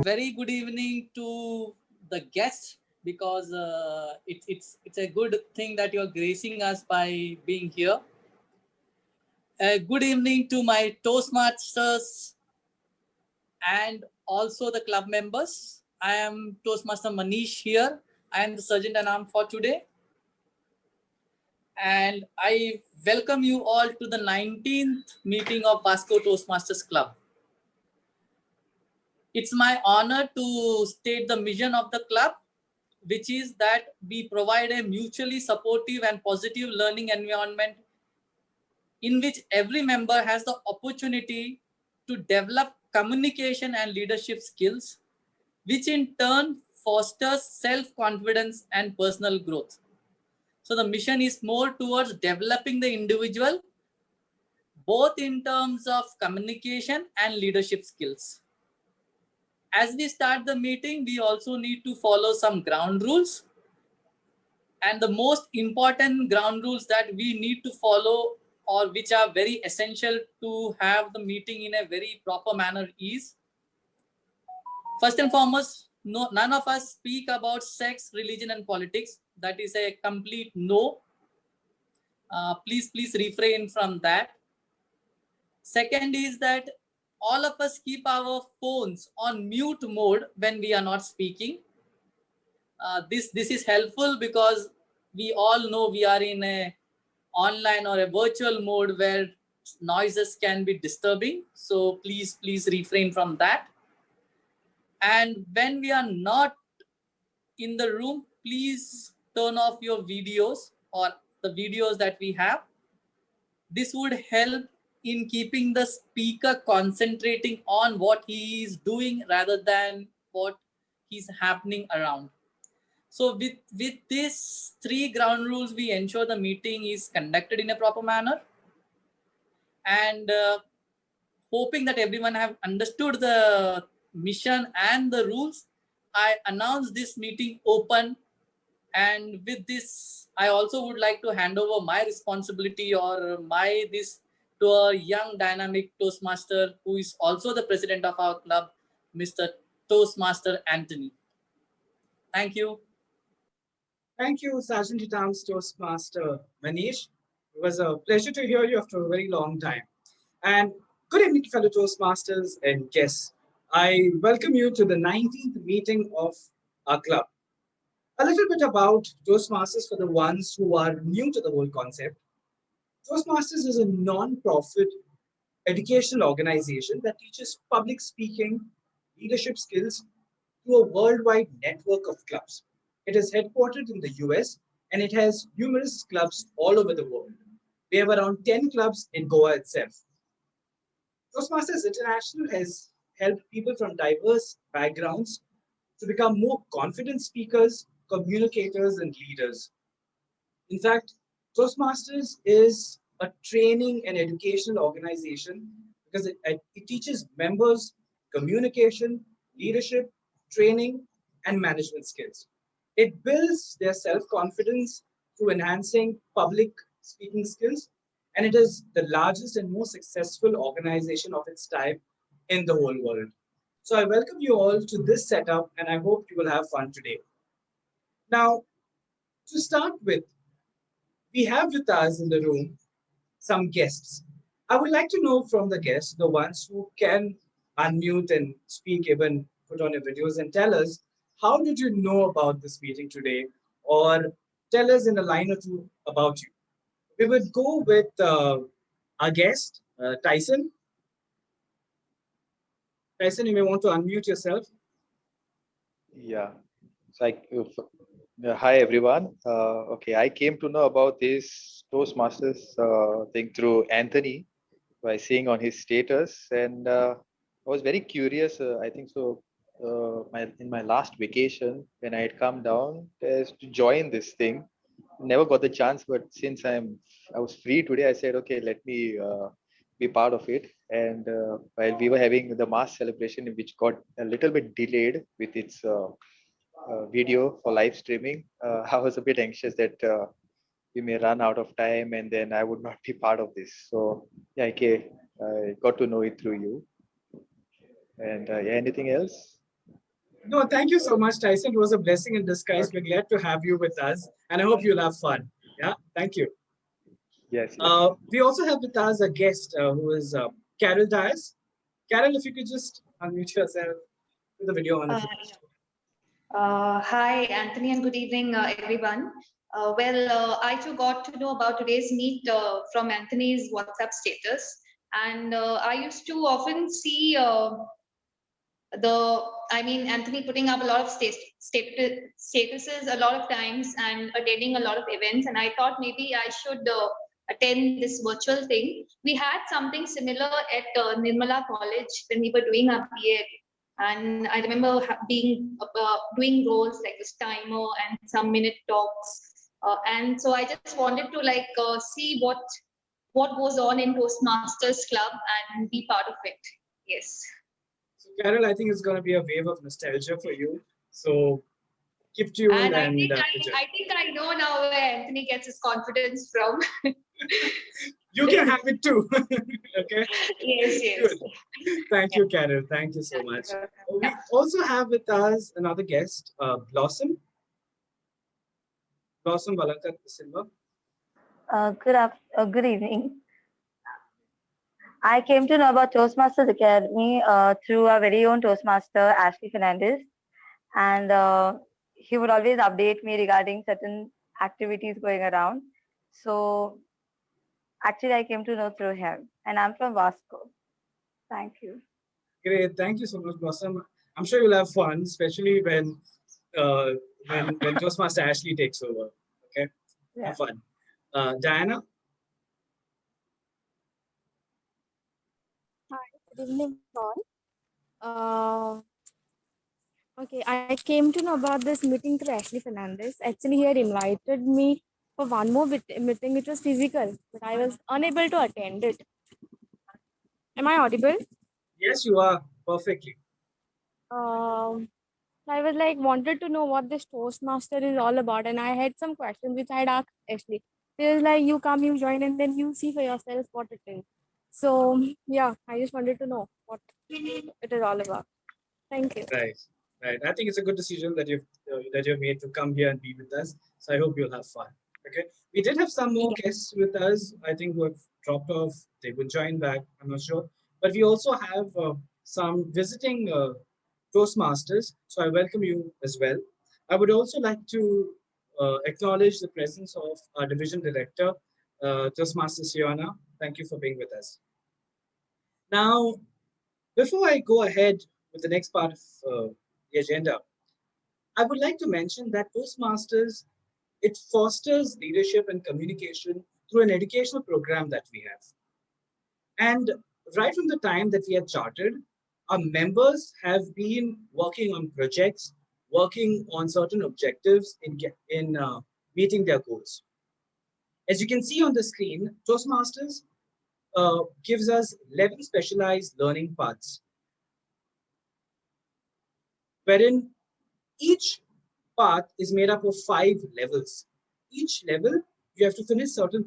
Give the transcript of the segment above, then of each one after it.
very good evening to the guests because it's a good thing that you're gracing us by being here. Good evening to my Toastmasters and also the club members. I am Toastmaster Manish here. I am the Sergeant at Arms for today. And I welcome you all to the 19th meeting of Vasco Toastmasters Club. It's my honor to state the mission of the club, which is that we provide a mutually supportive and positive learning environment in which every member has the opportunity to develop communication and leadership skills, which in turn fosters self-confidence and personal growth. So the mission is more towards developing the individual, both in terms of communication and leadership skills. As we start the meeting, we also need to follow some ground rules. And the most important ground rules that we need to follow, or which are very essential to have the meeting in a very proper manner, is first and foremost, none of us speak about sex, religion, and politics. That is a complete no. Please refrain from that. Second is that all of us keep our phones on mute mode when we are not speaking. This is helpful because we all know we are in a online or a virtual mode where noises can be disturbing. So please refrain from that. And when we are not in the room, please turn off your videos or the videos that we have. This would help in keeping the speaker concentrating on what he is doing rather than what is happening around. So with these three ground rules, we ensure the meeting is conducted in a proper manner. And hoping that everyone have understood the mission and the rules, I announce this meeting open. And with this, I also would like to hand over my responsibility or this to a young dynamic Toastmaster who is also the president of our club, Mr. Toastmaster Anthony. Thank you. Thank you, Sergeant at Arms Toastmaster Manish. It was a pleasure to hear you after a very long time. And good evening, fellow Toastmasters and guests. I welcome you to the 19th meeting of our club. A little bit about Toastmasters for the ones who are new to the whole concept. Toastmasters is a non-profit educational organization that teaches public speaking, leadership skills to a worldwide network of clubs. It is headquartered in the US and it has numerous clubs all over the world. We have around 10 clubs in Goa itself. Toastmasters International has helped people from diverse backgrounds to become more confident speakers, communicators, and leaders. In fact, Toastmasters is a training and educational organization because it teaches members communication, leadership, training, and management skills. It builds their self-confidence through enhancing public speaking skills, and it is the largest and most successful organization of its type in the whole world. So I welcome you all to this setup, and I hope you will have fun today. Now, to start with, we have with us in the room some guests. I would like to know from the guests, the ones who can unmute and speak, even put on your videos, and tell us, how did you know about this meeting today? Or tell us in a line or two about you. We would go with our guest, Tyson. Tyson, you may want to unmute yourself. Yeah. So hi everyone. Okay, I came to know about this Toastmasters thing through Anthony by seeing on his status, and I was very curious. I think so. In my last vacation, when I had come down to join this thing, never got the chance. But since I was free today, I said, okay, let me be part of it. And while we were having the mass celebration, which got a little bit delayed with its video for live streaming, I was a bit anxious that we may run out of time and then I would not be part of this. So yeah, okay, I got to know it through you. And yeah, anything else? No, thank you so much, Tyson. It was a blessing in disguise. Okay. We're glad to have you with us, and I hope you'll have fun. Yeah, thank you. Yes, yes. We also have with us a guest who is Carol Dias. Carol, if you could just unmute yourself with the video on if you wish. Hi, Anthony, and good evening, everyone. I too got to know about today's meet from Anthony's WhatsApp status, and I used to often see Anthony putting up a lot of statuses a lot of times and attending a lot of events, and I thought maybe I should attend this virtual thing. We had something similar at Nirmala College when we were doing our BA, and I remember being doing roles like this timer and some minute talks, and so I just wanted to see what goes on in Toastmasters Club and be part of it. Yes. So, Carol, I think it's going to be a wave of nostalgia for you. So, keep tuned And I and think enjoy. I think I know now where Anthony gets his confidence from. You can have it too. Okay. Yes, yes. Good. Thank you, Carol. Thank you so much. We also have with us another guest, Blossom. Blossom Valakat Silva. Good evening. I came to know about Toastmasters Academy through our very own Toastmaster, Ashley Fernandez. And he would always update me regarding certain activities going around. So actually, I came to know through him. And I'm from Vasco. Thank you. Great. Thank you so much, Blossom. I'm sure you'll have fun, especially uh, when Toastmaster Ashley takes over. Okay. Yeah. Have fun. Diana. Good evening, all. Okay, I came to know about this meeting through Ashley Fernandez. Actually, he had invited me for one more meeting, which was physical, but I was unable to attend it. Am I audible? Yes, you are perfectly. Um, I was like wanted to know what this Toastmaster is all about, and I had some questions which I had asked Ashley. He was like, "You come, you join, and then you see for yourself what it is." So yeah, I just wanted to know what it is all about. Thank you. Right. Right. I think it's a good decision that you've made to come here and be with us. So I hope you'll have fun. Okay. We did have some more guests with us. I think who have dropped off. They will join back. I'm not sure. But we also have some visiting Toastmasters. So I welcome you as well. I would also like to acknowledge the presence of our division director, Toastmaster Siona. Thank you for being with us. Now, before I go ahead with the next part of the agenda, I would like to mention that Toastmasters, it fosters leadership and communication through an educational program that we have. And right from the time that we had chartered, our members have been working on projects, working on certain objectives in meeting their goals. As you can see on the screen, Toastmasters gives us 11 specialized learning paths, wherein each path is made up of 5 levels. Each level, you have to finish certain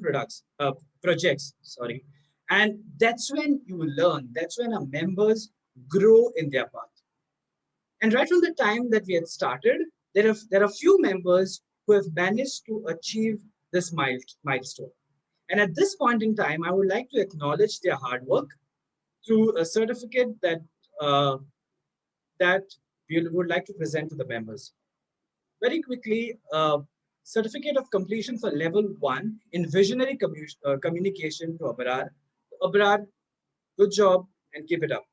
projects, sorry. And that's when you learn. That's when our members grow in their path. And right from the time that we had started, there are few members who have managed to achieve this milestone. And at this point in time, I would like to acknowledge their hard work through a certificate that we would like to present to the members. Very quickly, certificate of completion for level 1 in visionary communication to Abrar. Abrar, good job and keep it up.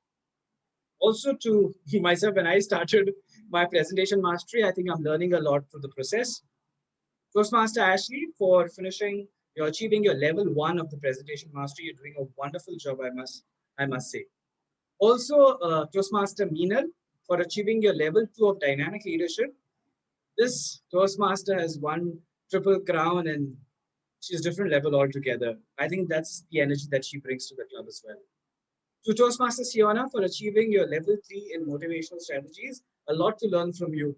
Also to myself, when I started my presentation mastery, I think I'm learning a lot through the process. Toastmaster Ashley, for you're achieving your level 1 of the presentation mastery. You're doing a wonderful job, I must say. Also, Toastmaster Meenal, for achieving your level 2 of dynamic leadership. This Toastmaster has won triple crown and she's different level altogether. I think that's the energy that she brings to the club as well. To Toastmaster Siona for achieving your level 3 in motivational strategies, a lot to learn from you.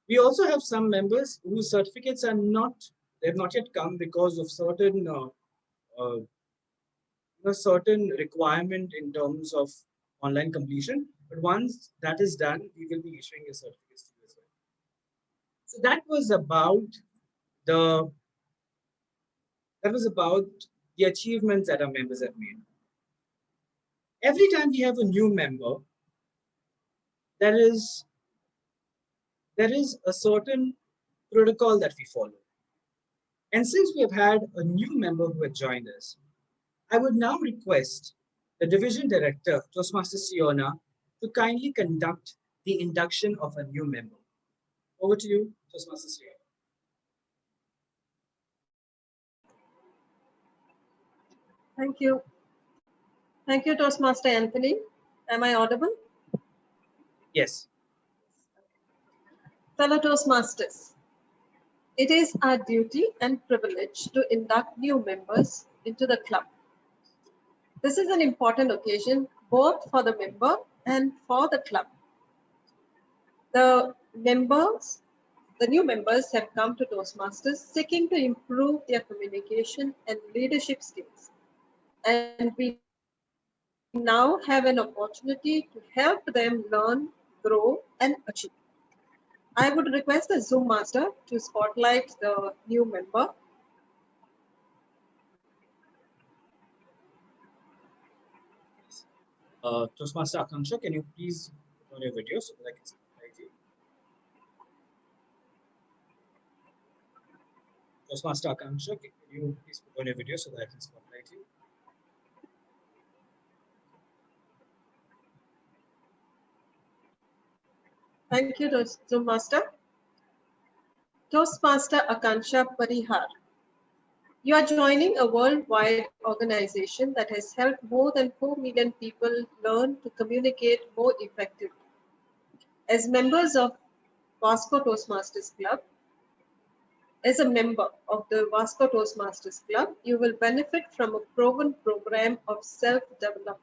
We also have some members whose certificates they've not yet come because of certain requirement in terms of online completion. But once that is done, we will be issuing your certificates to you as well. So that was about the the achievements that our members have made. Every time we have a new member, there is a certain protocol that we follow. And since we have had a new member who had joined us, I would now request the Division Director, Toastmaster Siona, to kindly conduct the induction of a new member. Over to you, Toastmaster Siona. Thank you. Thank you, Toastmaster Anthony. Am I audible? Yes. Fellow Toastmasters, it is our duty and privilege to induct new members into the club. This is an important occasion both for the member and for the club. The new members have come to Toastmasters seeking to improve their communication and leadership skills. And we now have an opportunity to help them learn, grow, and achieve. I would request the Zoom master to spotlight the new member. Toastmaster Akanksha, can you please put on your video so that I can spotlight you? Toastmaster Akanksha, can you please put on your video so that I can spotlight you? Thank you, Zoom master. Toastmaster Akansha Parihar. You are joining a worldwide organization that has helped more than 4 million people learn to communicate more effectively. As members of Vasco Toastmasters Club, as a member of the Vasco Toastmasters Club, you will benefit from a proven program of self-development.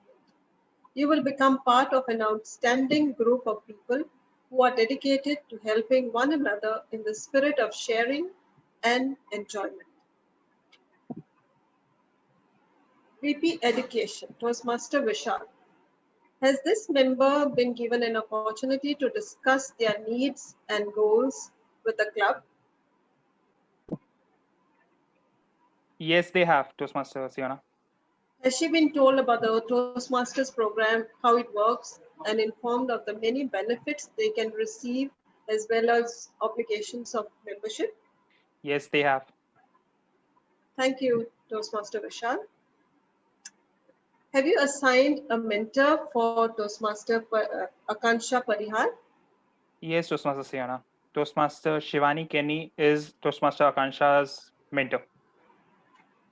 You will become part of an outstanding group of people who are dedicated to helping one another in the spirit of sharing and enjoyment. VP Education, Toastmaster Vishal. Has this member been given an opportunity to discuss their needs and goals with the club? Yes, they have, Toastmaster Siona. Has she been told about the Toastmasters program, how it works, and informed of the many benefits they can receive as well as obligations of membership? Yes, they have. Thank you, Toastmaster Vishal. Have you assigned a mentor for Toastmaster Akansha Parihar? Yes, Toastmaster Siona. Toastmaster Shivani Kenny is Toastmaster Akansha's mentor.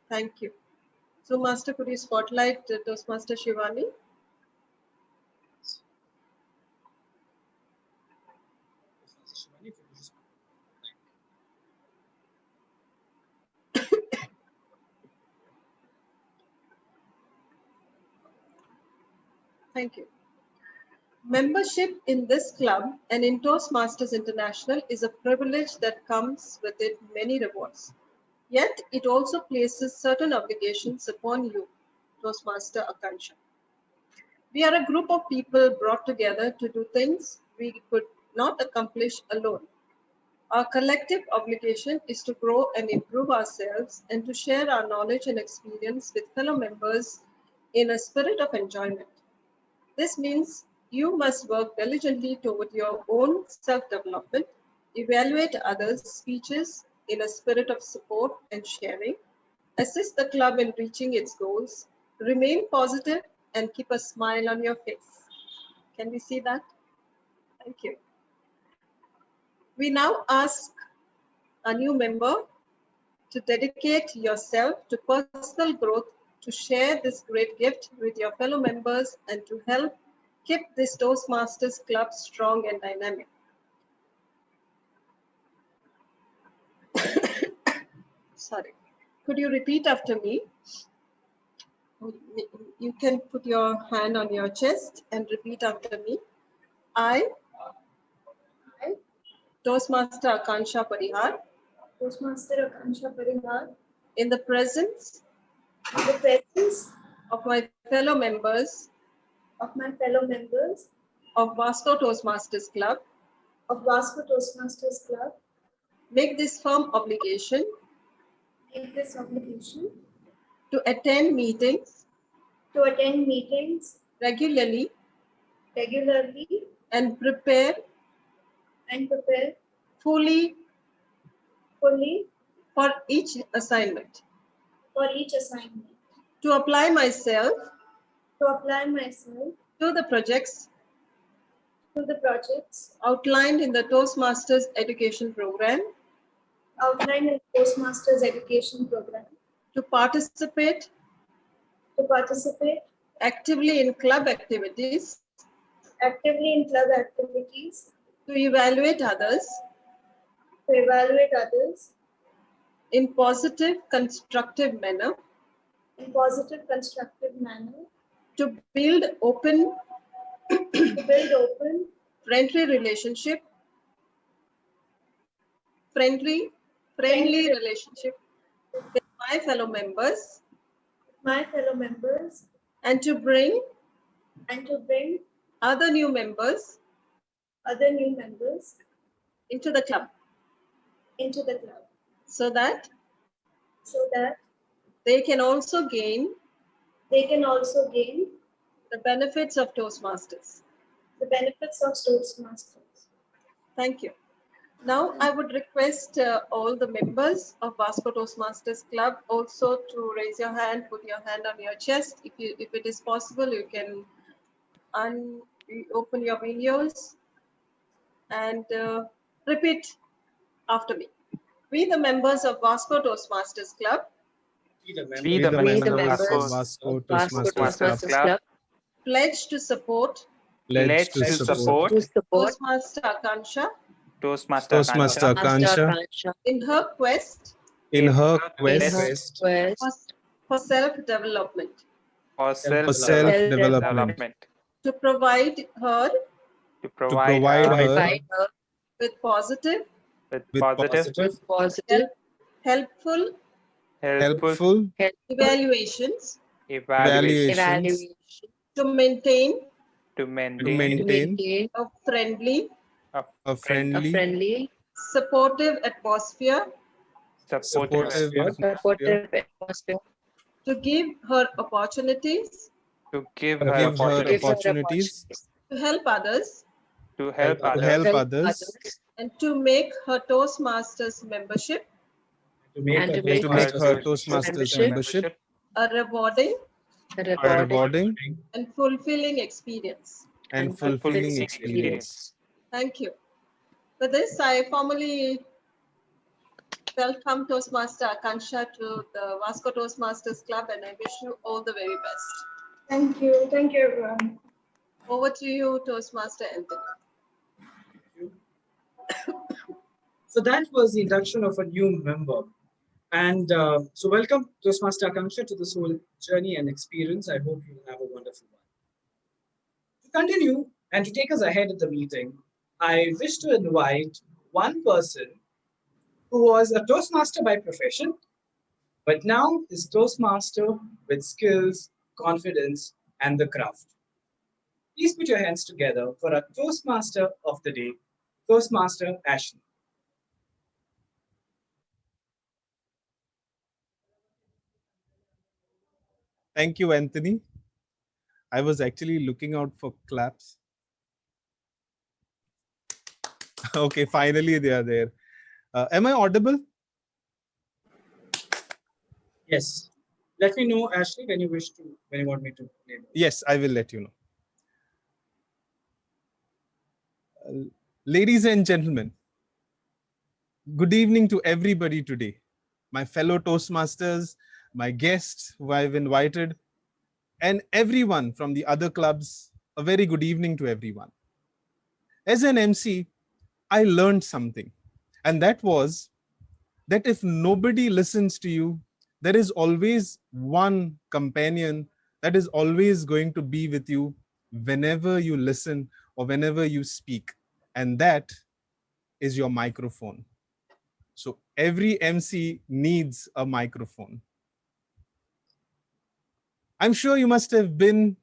Thank you. So, Master, could you spotlight Toastmaster Shivani? Thank you. Membership in this club and in Toastmasters International is a privilege that comes with it many rewards. Yet, it also places certain obligations upon you, Toastmaster Akansha. We are a group of people brought together to do things we could not accomplish alone. Our collective obligation is to grow and improve ourselves and to share our knowledge and experience with fellow members in a spirit of enjoyment. This means you must work diligently toward your own self-development, evaluate others' speeches in a spirit of support and sharing, assist the club in reaching its goals, remain positive, and keep a smile on your face. Can we see that? Thank you. We now ask a new member to dedicate yourself to personal growth, to share this great gift with your fellow members, and to help keep this Toastmasters Club strong and dynamic. Sorry. Could you repeat after me? You can put your hand on your chest and repeat after me. I, Toastmaster Akansha Parihar, Toastmaster Akansha Parihar, in the presence in the presence of my fellow members of my fellow members of Vasco Toastmasters Club of Vasco Toastmasters Club make this firm obligation make this obligation to attend meetings regularly regularly and prepare and prepare fully fully for each assignment, for each assignment, to apply myself to apply myself to the projects to the projects outlined in the Toastmasters education program, outlined in Toastmasters education program, to participate actively in club activities, to evaluate others in positive, constructive manner, to build open, friendly relationship with my fellow members, and to bring other new members into the club so that they can also gain the benefits of Toastmasters. Thank you. Now I would request all the members of Vasco Toastmasters Club also to raise your hand, put your hand on your chest. If it is possible, you can open your videos and repeat after me. We, the members of Vasco Toastmasters Club, We, the members of Vasco Toastmasters Club, pledge to support pledge to support Toastmaster Akansha Toastmaster Akansha in her quest for self-development, for self-development, to provide her to provide her with positive, helpful evaluations, to maintain a friendly, supportive atmosphere, to give her opportunities, to give her opportunities, to help others, and to make her Toastmasters membership a rewarding and fulfilling experience. Thank you. With this, I formally welcome Toastmaster Akansha to the Vasco Toastmasters Club, and I wish you all the very best. Thank you everyone. Over to you, Toastmaster Anthony. So that was the induction of a new member. And so welcome Toastmaster Akansha to this whole journey and experience. I hope you have a wonderful one. To continue and to take us ahead of the meeting, I wish to invite one person who was a Toastmaster by profession, but now is Toastmaster with skills, confidence, and the craft. Please put your hands together for our Toastmaster of the day, Toastmaster Ashley. Thank you, Anthony. I was actually looking out for claps. Okay, finally they are there. Am I audible? Yes. Let me know, Ashley, when you want me to name it. Yes, I will let you know. Ladies and gentlemen, good evening to everybody today. My fellow Toastmasters, my guests who I've invited, and everyone from the other clubs, a very good evening to everyone. As an MC, I learned something, and that was that if nobody listens to you, there is always one companion that is always going to be with you whenever you listen or whenever you speak, and that is your microphone. So every MC needs a microphone. I'm sure you must have been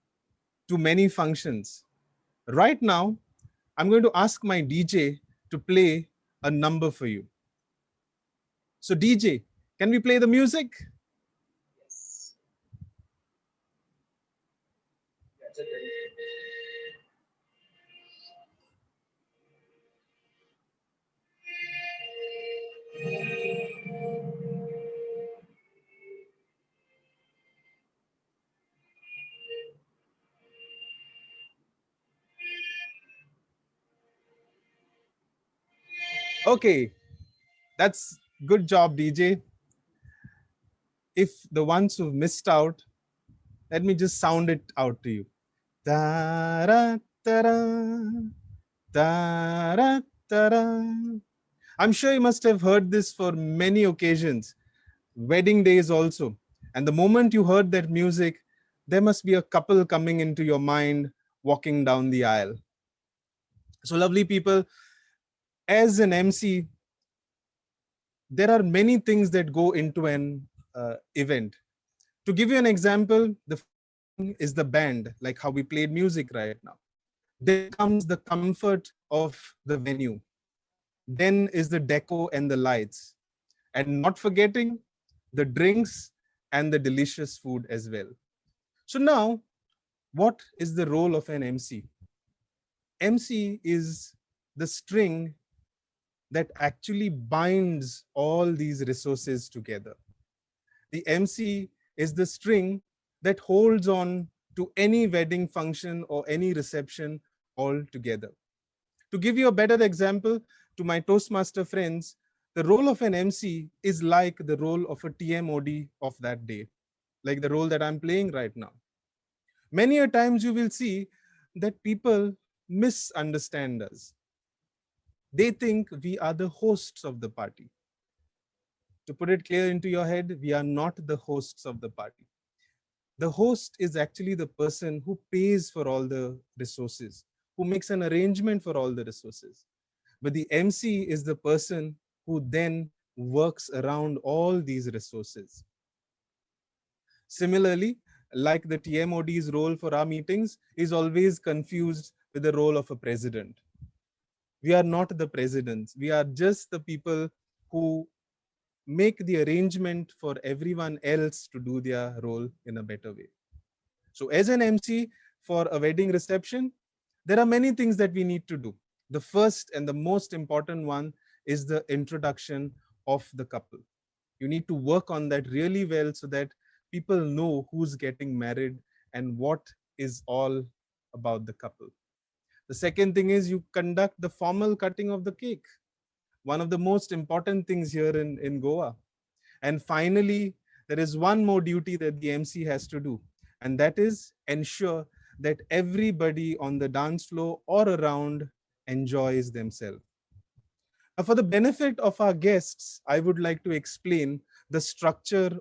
to many functions Right now, I'm going to ask my DJ to play a number for you. So DJ, can we play the music? Yes. Okay, that's good job, DJ. If the ones who've missed out, let me just sound it out to you. Da-ra, da-ra, da-ra, da-ra. I'm sure you must have heard this for many occasions, wedding days also. And the moment you heard that music, there must be a couple coming into your mind walking down the aisle. So lovely people, as an MC, there are many things that go into an event. To give you an example, the first thing is the band, like how we played music right now. Then comes the comfort of the venue. Then is the deco and the lights. And not forgetting the drinks and the delicious food as well. So now, what is the role of an MC? MC is the string that actually binds all these resources together. The MC is the string that holds on to any wedding function or any reception all together. To give you a better example, to my Toastmaster friends, the role of an MC is like the role of a TMOD of that day, like the role that I'm playing right now. Many a times you will see that people misunderstand us. They think we are the hosts of the party. To put it clear into your head, we are not the hosts of the party. The host is actually the person who pays for all the resources, who makes an arrangement for all the resources. But the MC is the person who then works around all these resources. Similarly, like the TMOD's role for our meetings is always confused with the role of a president. We are not the presidents. We are just the people who make the arrangement for everyone else to do their role in a better way. So as an MC for a wedding reception, there are many things that we need to do. The first and the most important one is the introduction of the couple. You need to work on that really well so that people know who's getting married and what is all about the couple. The second thing is you conduct the formal cutting of the cake, one of the most important things here in Goa. And finally, there is one more duty that the MC has to do, and that is ensure that everybody on the dance floor or around enjoys themselves. Now, for the benefit of our guests, I would like to explain the structure.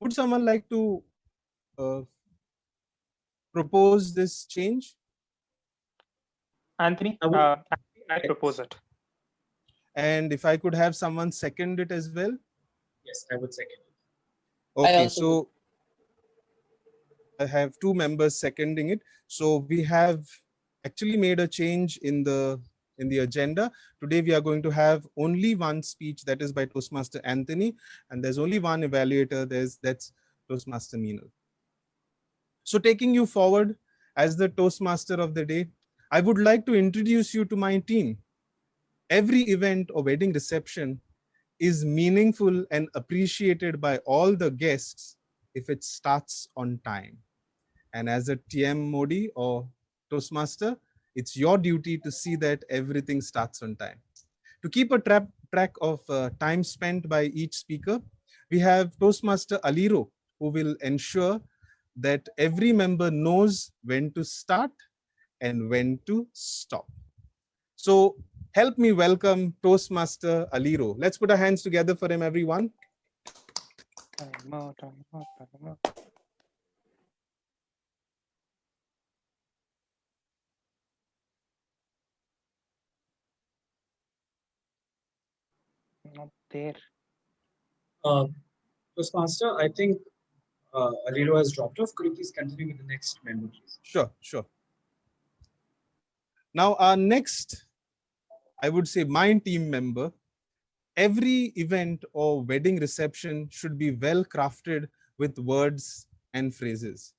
Would someone like to propose this change? Anthony, I would- I propose it. And if I could have someone second it as well? Yes, I would second it. Okay, also so I have two members seconding it. So we have actually made a change in the agenda. Today we are going to have only one speech, that is by Toastmaster Anthony, and there's only one evaluator. That's Toastmaster Meenal. So taking you forward as the Toastmaster of the day, I would like to introduce you to my team. Every event or wedding reception is meaningful and appreciated by all the guests if it starts on time. And as a TM Modi or Toastmaster, it's your duty to see that everything starts on time. To keep a track of time spent by each speaker, we have Toastmaster Aliro, who will ensure that every member knows when to start and when to stop. So help me welcome Toastmaster Aliro. Let's put our hands together for him, everyone. Not there. Toastmaster, I think Aliro has dropped off. Could you please continue with the next member, please? Sure, sure. Now, our next, I would say, my team member, every event or wedding reception should be well crafted with words and phrases.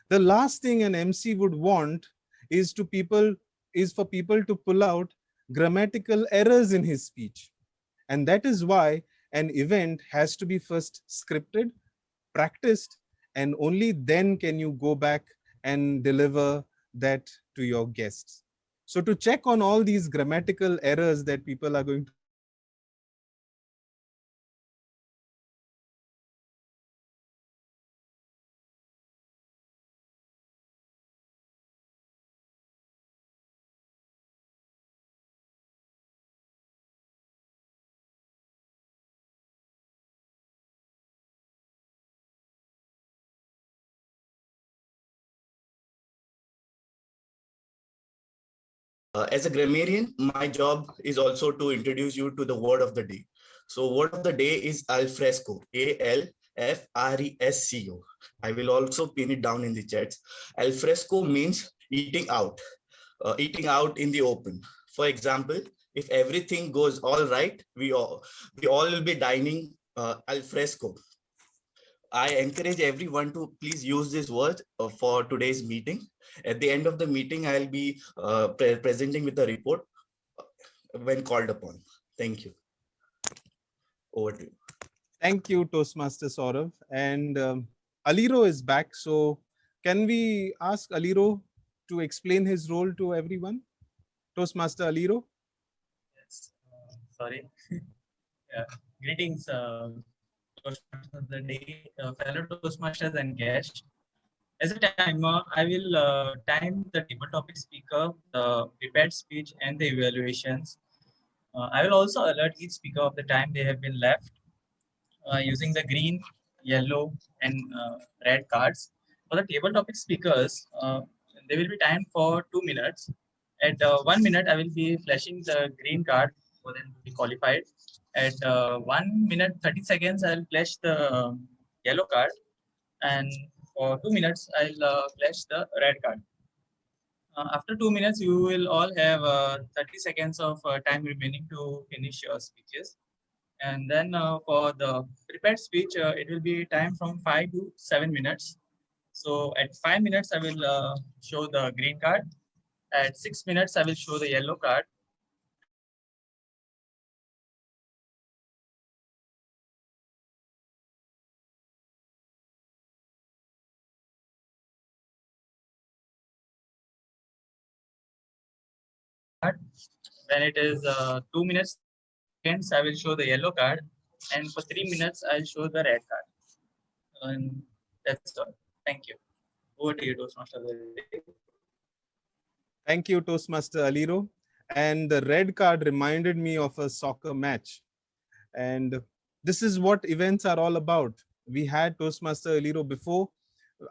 The last thing an MC would want is for people to pull out grammatical errors in his speech. And that is why an event has to be first scripted, practiced, and only then can you go back and deliver that to your guests. So to check on all these grammatical errors that people are going to As a grammarian, my job is also to introduce you to the word of the day. So word of the day is alfresco, Alfresco. I will also pin it down in the chats. Alfresco means eating out in the open. For example, if everything goes all right, we all will be dining alfresco. I encourage everyone to please use this word for today's meeting. At the end of the meeting, I'll be presenting with a report when called upon. Thank you. Over to you. Thank you, Toastmaster Saurav. And Aliro is back. So can we ask Aliro to explain his role to everyone? Toastmaster Aliro? Yes, sorry. Yeah. Greetings, Toastmasters of the day, fellow Toastmasters and guests. As a timer, I will time the table topic speaker, the prepared speech, and the evaluations. I will also alert each speaker of the time they have been left using the green, yellow, and red cards. For the table topic speakers, they will be timed for 2 minutes. At 1 minute, I will be flashing the green card for them to be qualified. At 1 minute 30 seconds, I will flash the yellow card, and for 2 minutes, I'll flash the red card. After 2 minutes, you will all have 30 seconds of time remaining to finish your speeches. And then for the prepared speech, it will be time from 5 to 7 minutes. So at 5 minutes, I will show the green card. At 6 minutes, I will show the yellow card. When it is 2 minutes, I will show the yellow card. And for 3 minutes, I'll show the red card. And that's all. Thank you. Over to you, Toastmaster. Thank you, Toastmaster Aliro. And the red card reminded me of a soccer match. And this is what events are all about. We had Toastmaster Aliro before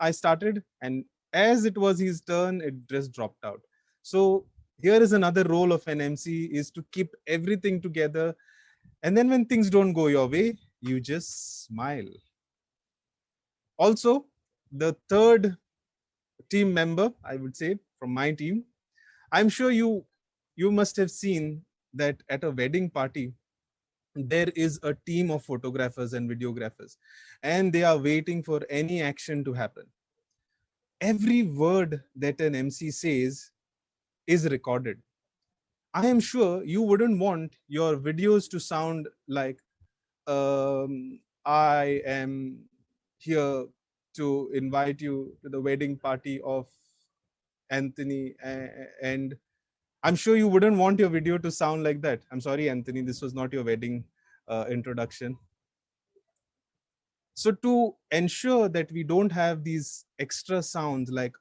I started, and as it was his turn, it just dropped out. So here is another role of an MC, is to keep everything together. And then when things don't go your way, you just smile. Also, the third team member, I would say, from my team, I'm sure you must have seen that at a wedding party, there is a team of photographers and videographers, and they are waiting for any action to happen. Every word that an MC says is recorded. I am sure you wouldn't want your videos to sound like, I am here to invite you to the wedding party of Anthony, and I'm sure you wouldn't want your video to sound like that. I'm sorry, Anthony, this was not your wedding introduction. So to ensure that we don't have these extra sounds like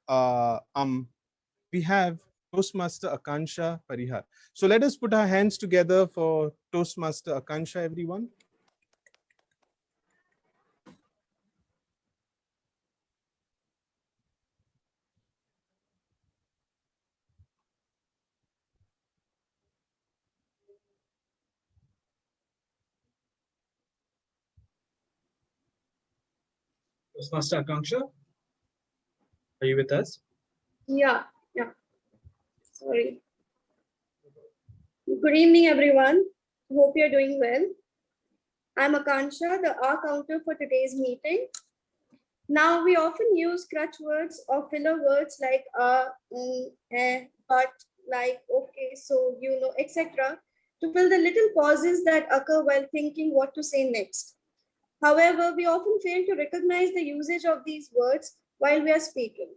we have Toastmaster Akansha Parihar. So let us put our hands together for Toastmaster Akansha, everyone. Toastmaster Akanksha, are you with us? Yeah, yeah. Sorry. Good evening, everyone. Hope you're doing well. I'm Akansha, the R counter for today's meeting. Now, we often use crutch words or filler words like but, like, okay, so, you know, etc. to fill the little pauses that occur while thinking what to say next. However, we often fail to recognize the usage of these words while we are speaking.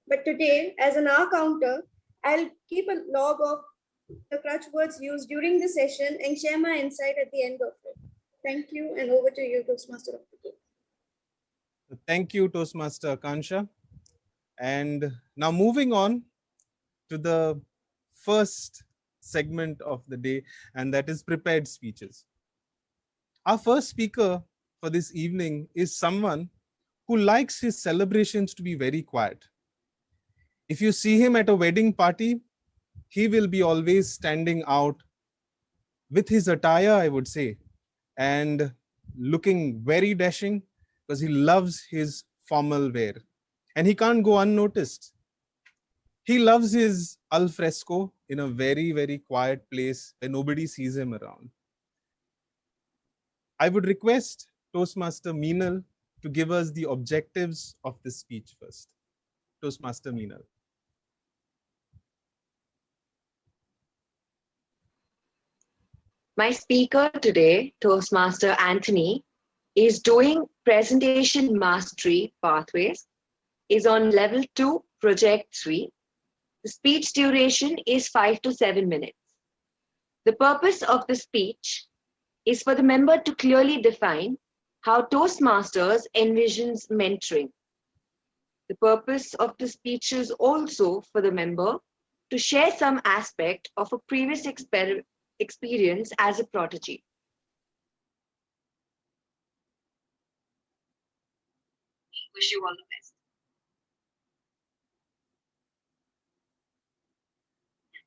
But today, as an R counter, I'll keep a log of the crutch words used during the session and share my insight at the end of it. Thank you, and over to you, Toastmaster of the day. Thank you, Toastmaster Akansha. And now moving on to the first segment of the day, and that is prepared speeches. Our first speaker for this evening is someone who likes his celebrations to be very quiet. If you see him at a wedding party, he will be always standing out with his attire, I would say, and looking very dashing because he loves his formal wear and he can't go unnoticed. He loves his al fresco in a very, very quiet place where nobody sees him around. I would request Toastmaster Meenal to give us the objectives of this speech first. Toastmaster Meenal. My speaker today, Toastmaster Anthony, is doing Presentation Mastery Pathways, is on Level 2, Project 3. The speech duration is 5 to 7 minutes. The purpose of the speech is for the member to clearly define how Toastmasters envisions mentoring. The purpose of the speech is also for the member to share some aspect of a previous experience as a prodigy. Wish you all the best.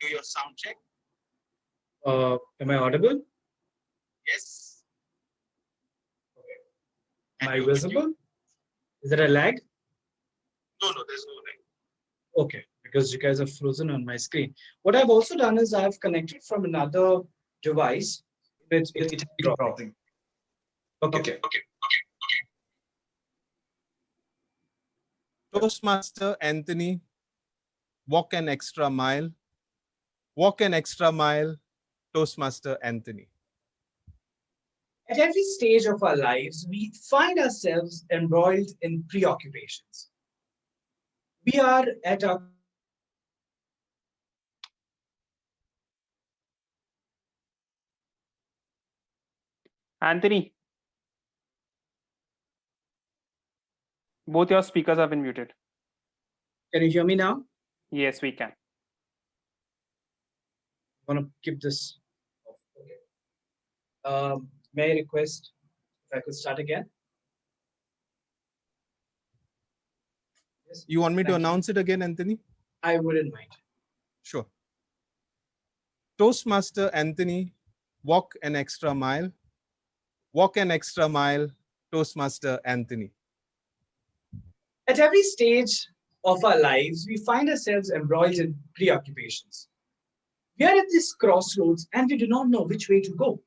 Do your sound check. Am I audible? Yes. Am I visible? Is there a lag? No, there's no lag. Okay, because you guys are frozen on my screen. What I've also done is I've connected from another device. It's dropping. Okay. Toastmaster Anthony, walk an extra mile. Walk an extra mile, Toastmaster Anthony. At every stage of our lives, we find ourselves embroiled in preoccupations. We are at our Anthony, both your speakers have been muted. Can you hear me now? Yes, we can. I want to keep this off. Okay. May I request if I could start again? Yes. You want me to Thank you. announce it again, Anthony? I wouldn't mind. Sure. Toastmaster Anthony, walk an extra mile. Walk an extra mile, Toastmaster Anthony. At every stage of our lives, we find ourselves embroiled in preoccupations. We are at this crossroads and we do not know which way to go.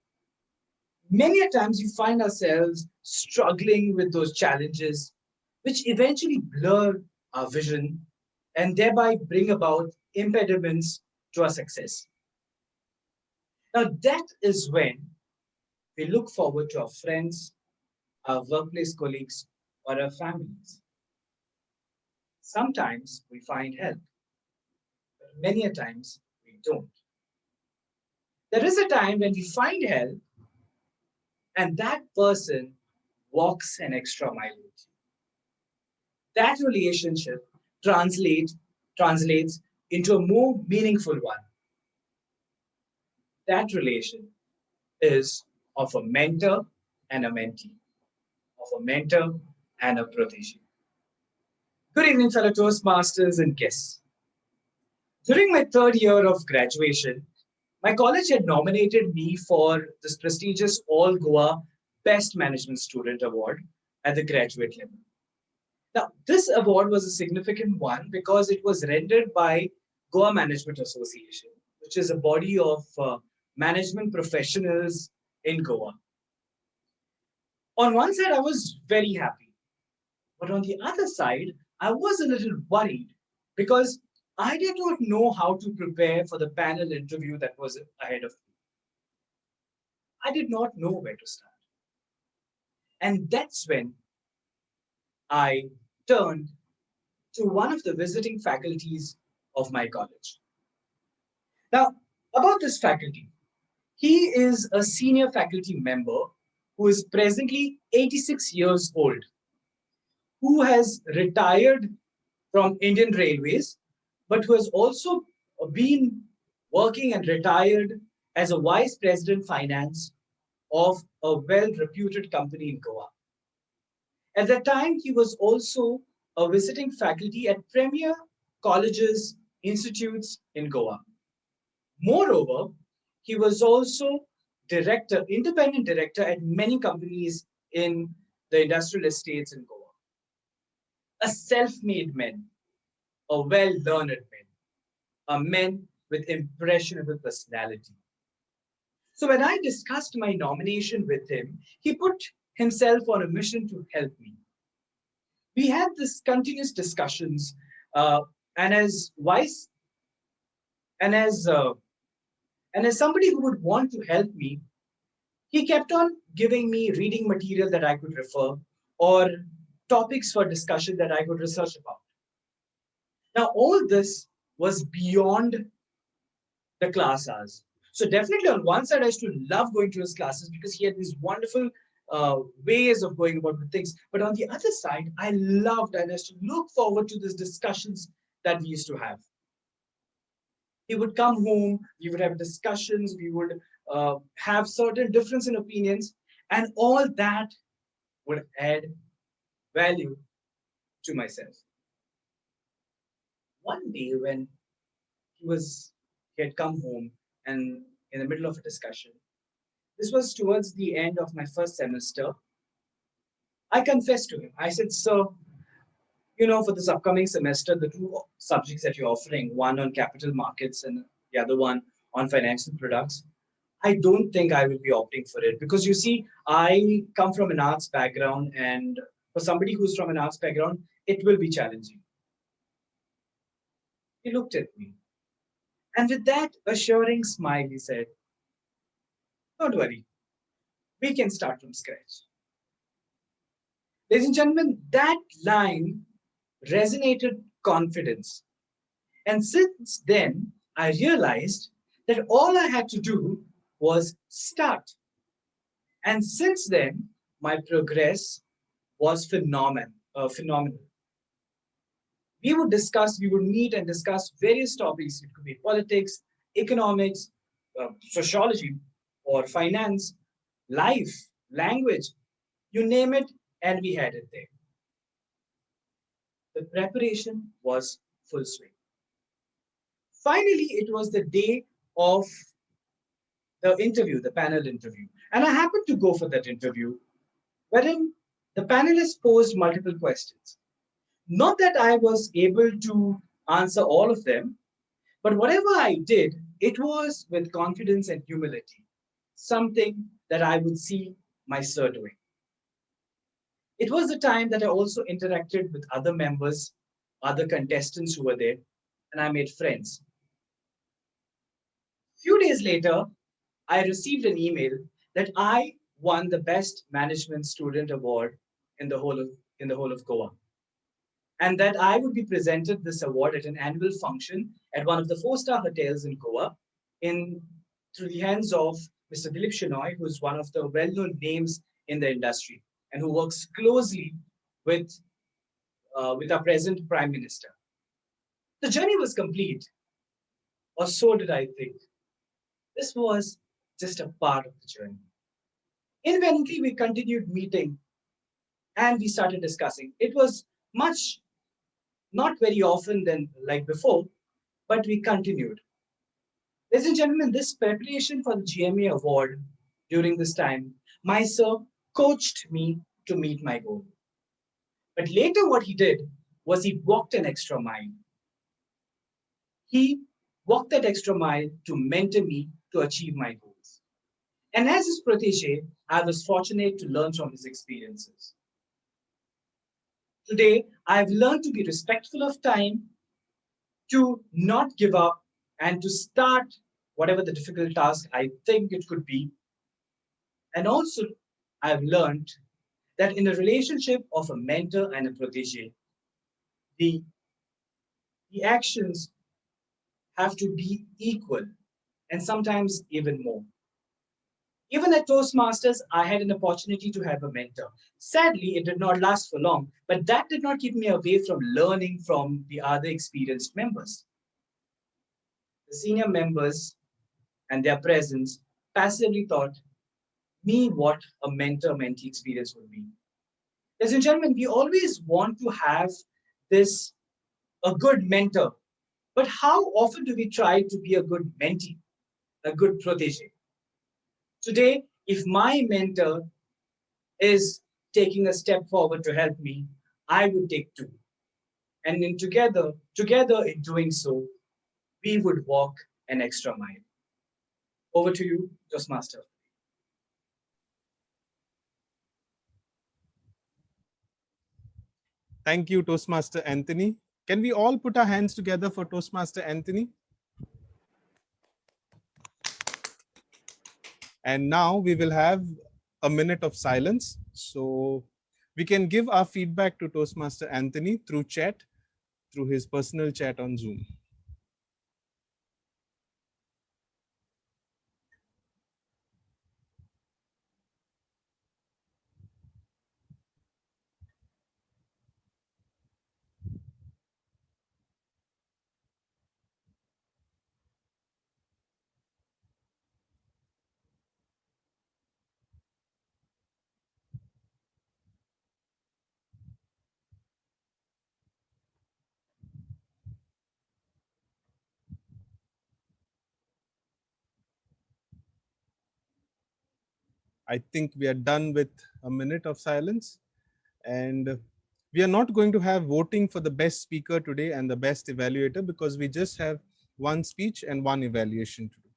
Many a times we find ourselves struggling with those challenges, which eventually blur our vision and thereby bring about impediments to our success. Now, that is when we look forward to our friends, our workplace colleagues, or our families. Sometimes we find help, but many a times we don't. There is a time when we find help and that person walks an extra mile with you. That relationship translates into a more meaningful one. That relation is of a mentor and a mentee, of a mentor and a protege. Good evening, fellow Toastmasters and guests. During my third year of graduation, my college had nominated me for this prestigious All Goa Best Management Student Award at the graduate level. Now, this award was a significant one because it was rendered by Goa Management Association, which is a body of management professionals in Goa. On one side, I was very happy. But on the other side, I was a little worried because I did not know how to prepare for the panel interview that was ahead of me. I did not know where to start. And that's when I turned to one of the visiting faculties of my college. Now, about this faculty, he is a senior faculty member who is presently 86 years old, who has retired from Indian Railways, but who has also been working and retired as a vice president finance of a well-reputed company in Goa. At that time, he was also a visiting faculty at premier colleges, institutes in Goa. Moreover, he was also director, independent director at many companies in the industrial estates in Goa. A self-made man, a well-learned man, a man with impressionable personality. So when I discussed my nomination with him, he put himself on a mission to help me. We had this continuous discussions, and as vice, and as somebody who would want to help me, he kept on giving me reading material that I could refer or topics for discussion that I could research about. Now, all this was beyond the class hours. So definitely on one side, I used to love going to his classes because he had these wonderful ways of going about the things. But on the other side, I loved and I used to look forward to these discussions that we used to have. He would come home, we would have discussions, we would have certain difference in opinions, and all that would add value to myself. One day when he had come home and in the middle of a discussion, this was towards the end of my first semester, I confessed to him. I said, sir, for this upcoming semester, the two subjects that you're offering, one on capital markets and the other one on financial products, I don't think I will be opting for it because you see, I come from an arts background, and for somebody who's from an arts background, it will be challenging. He looked at me, and with that assuring smile, he said, don't worry, we can start from scratch. Ladies and gentlemen, that line resonated confidence. And since then, I realized that all I had to do was start. And since then, my progress was phenomenal. We would meet and discuss various topics. It could be politics, economics, sociology, or finance, life, language, you name it, and we had it there. The preparation was full swing. Finally, it was the day of the interview, the panel interview. And I happened to go for that interview, wherein the panelists posed multiple questions. Not that I was able to answer all of them, but whatever I did, it was with confidence and humility, something that I would see my sir doing. It was the time that I also interacted with other members, other contestants who were there, and I made friends. Few days later, I received an email that I won the Best Management Student Award in the whole of Goa, and that I would be presented this award at an annual function at one of the 4-star hotels in Goa, through the hands of Mr. Dilip Shenoy, who is one of the well-known names in the industry and who works closely with our present Prime Minister. The journey was complete, or so did I think. This was just a part of the journey. Independently, we continued meeting and we started discussing. It was much, not very often than like before, but we continued. Ladies and gentlemen, this preparation for the GMA award during this time, my sir coached me to meet my goal. But later, what he did was he walked an extra mile. He walked that extra mile to mentor me to achieve my goals. And as his protege, I was fortunate to learn from his experiences. Today, I've learned to be respectful of time, to not give up, and to start whatever the difficult task I think it could be. And also, I've learned that in a relationship of a mentor and a protege, the, the actions have to be equal and sometimes even more. Even at Toastmasters, I had an opportunity to have a mentor. Sadly, it did not last for long, but that did not keep me away from learning from the other experienced members. The senior members and their presence passively taught me what a mentor-mentee experience would be. Ladies and gentlemen, we always want to have this, a good mentor, but how often do we try to be a good mentee, a good protege? Today, if my mentor is taking a step forward to help me, I would take two. And in together in doing so, we would walk an extra mile. Over to you, Toastmaster. Thank you, Toastmaster Anthony. Can we all put our hands together for Toastmaster Anthony? And now we will have a minute of silence. So we can give our feedback to Toastmaster Anthony through chat, through his personal chat on Zoom. I think we are done with a minute of silence, and we are not going to have voting for the best speaker today and the best evaluator because we just have one speech and one evaluation to do.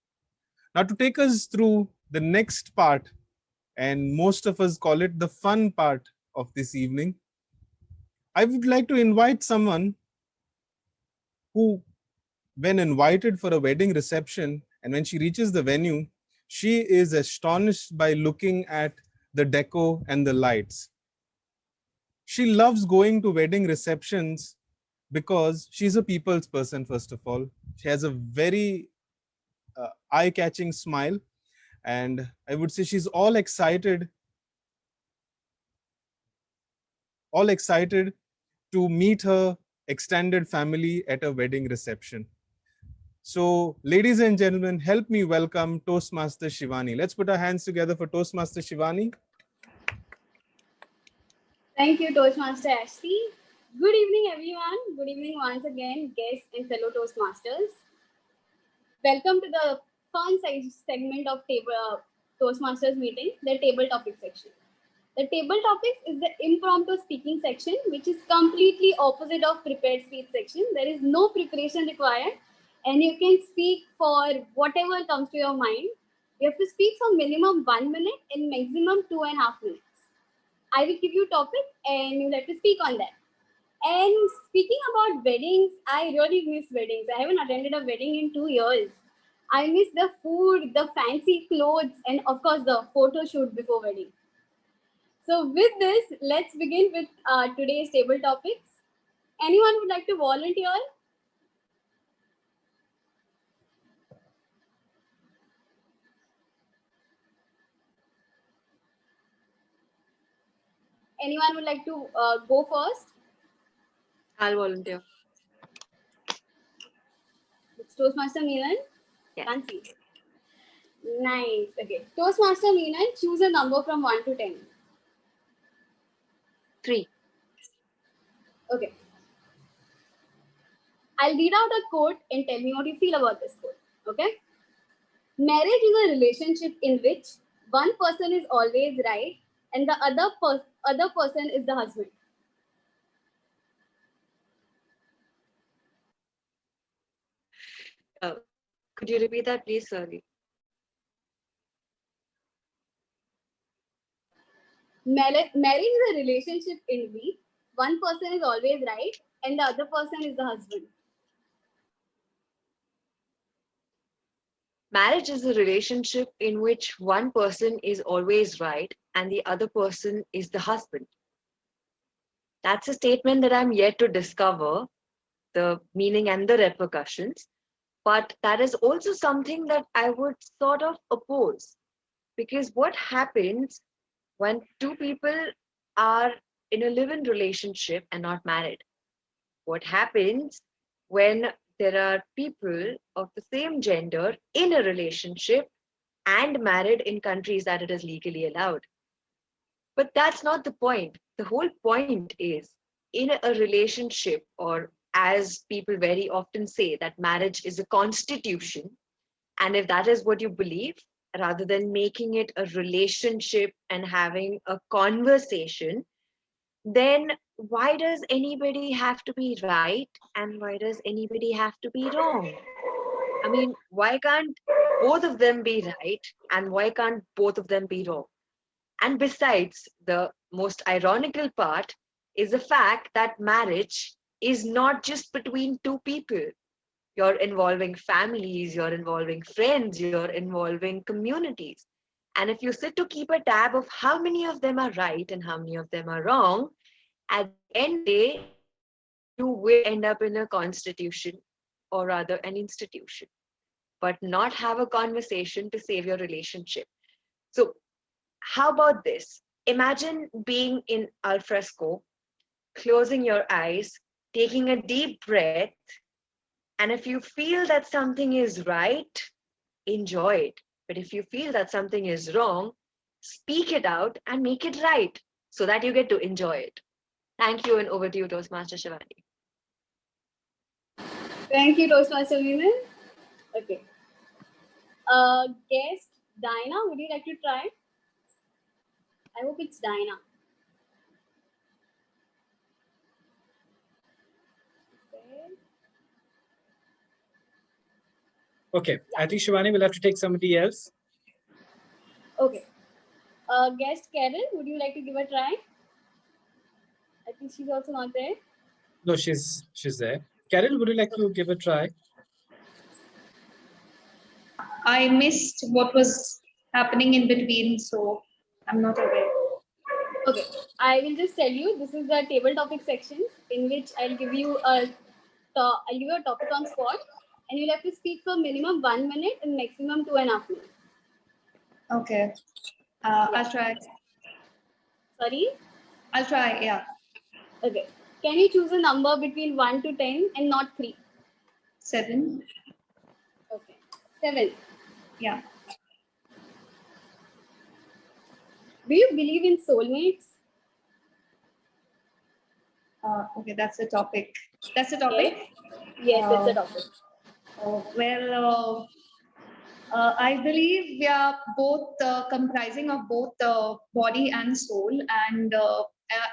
Now, to take us through the next part, and most of us call it the fun part of this evening, I would like to invite someone who, when invited for a wedding reception and when she reaches the venue, she is astonished by looking at the deco and the lights. She loves going to wedding receptions because she's a people's person, first of all. She has a very eye-catching smile, and I would say she's all excited to meet her extended family at a wedding reception. So, ladies and gentlemen, help me welcome Toastmaster Shivani. Let's put our hands together for Toastmaster Shivani. Thank you, Toastmaster Ashley. Good evening, everyone. Good evening once again, guests and fellow Toastmasters. Welcome to the fun segment of Toastmasters meeting, the table topic section. The table topics is the impromptu speaking section, which is completely opposite of prepared speech section. There is no preparation required, and you can speak for whatever comes to your mind. You have to speak for minimum 1 minute and maximum 2.5 minutes. I will give you topic and you'll have to speak on that. And speaking about weddings, I really miss weddings. I haven't attended a wedding in 2 years. I miss the food, the fancy clothes, and of course the photo shoot before wedding. So with this, let's begin with today's table topics. Anyone would like to volunteer? Anyone would like to go first? I'll volunteer. Toastmaster Milan? Yeah. Can't see. Nice. Okay. Toastmaster Milan, choose a number from 1 to 10. 3. Okay. I'll read out a quote and tell me what you feel about this quote. Okay? Marriage is a relationship in which one person is always right and the other person is the husband. Could you repeat that, please? Sorry. Marriage is a relationship in which one person is always right and the other person is the husband. Marriage is a relationship in which one person is always right and the other person is the husband. That's a statement that I'm yet to discover the meaning and the repercussions. But that is also something that I would sort of oppose. Because what happens when two people are in a live-in relationship and not married? What happens when there are people of the same gender in a relationship and married in countries that it is legally allowed? But that's not the point. The whole point is, in a relationship, or as people very often say, that marriage is a constitution. And if that is what you believe, rather than making it a relationship and having a conversation, then why does anybody have to be right and why does anybody have to be wrong? I mean, why can't both of them be right and why can't both of them be wrong? And besides, the most ironical part is the fact that marriage is not just between two people. You're involving families, you're involving friends, you're involving communities. And if you sit to keep a tab of how many of them are right and how many of them are wrong, at the end of the day, you will end up in a constitution, or rather an institution, but not have a conversation to save your relationship. So how about this? Imagine being in al fresco, closing your eyes, taking a deep breath, and if you feel that something is right, enjoy it. But if you feel that something is wrong, speak it out and make it right so that you get to enjoy it. Thank you, and over to you, Toastmaster Shivani. Thank you, Toastmaster Milan. Okay. Guest Dinah, would you like to try? I hope it's Dinah. Okay, I think Shivani will have to take somebody else. Okay. Guest Carol, would you like to give a try? I think she's also not there. No, she's there. Carol, would you like to give a try? I missed what was happening in between, so I'm not aware. Okay, I will just tell you, this is the table topic section in which I'll give you a topic on spot, and you'll have to speak for minimum 1 minute and maximum 2.5 minutes. Okay. I'll try. Sorry? I'll try, yeah. Okay. Can you choose a number between 1 to 10 and not 3? 7. Okay. 7. Yeah. Do you believe in soulmates? Okay, that's a topic. That's a topic? Yes, that's a topic. Well, I believe we are both comprising of both body and soul, and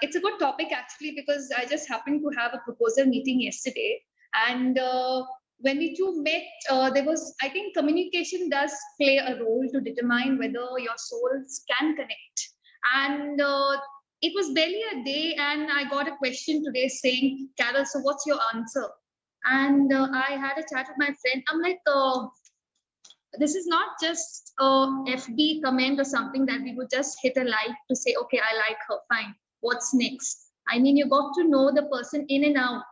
it's a good topic actually, because I just happened to have a proposal meeting yesterday, and when we two met, there was, I think communication does play a role to determine whether your souls can connect. And it was barely a day and I got a question today saying, Carol, so what's your answer? And I had a chat with my friend. I'm like, this is not just a FB comment or something that we would just hit a like to say, okay, I like her, fine. What's next? I mean, you got to know the person in and out.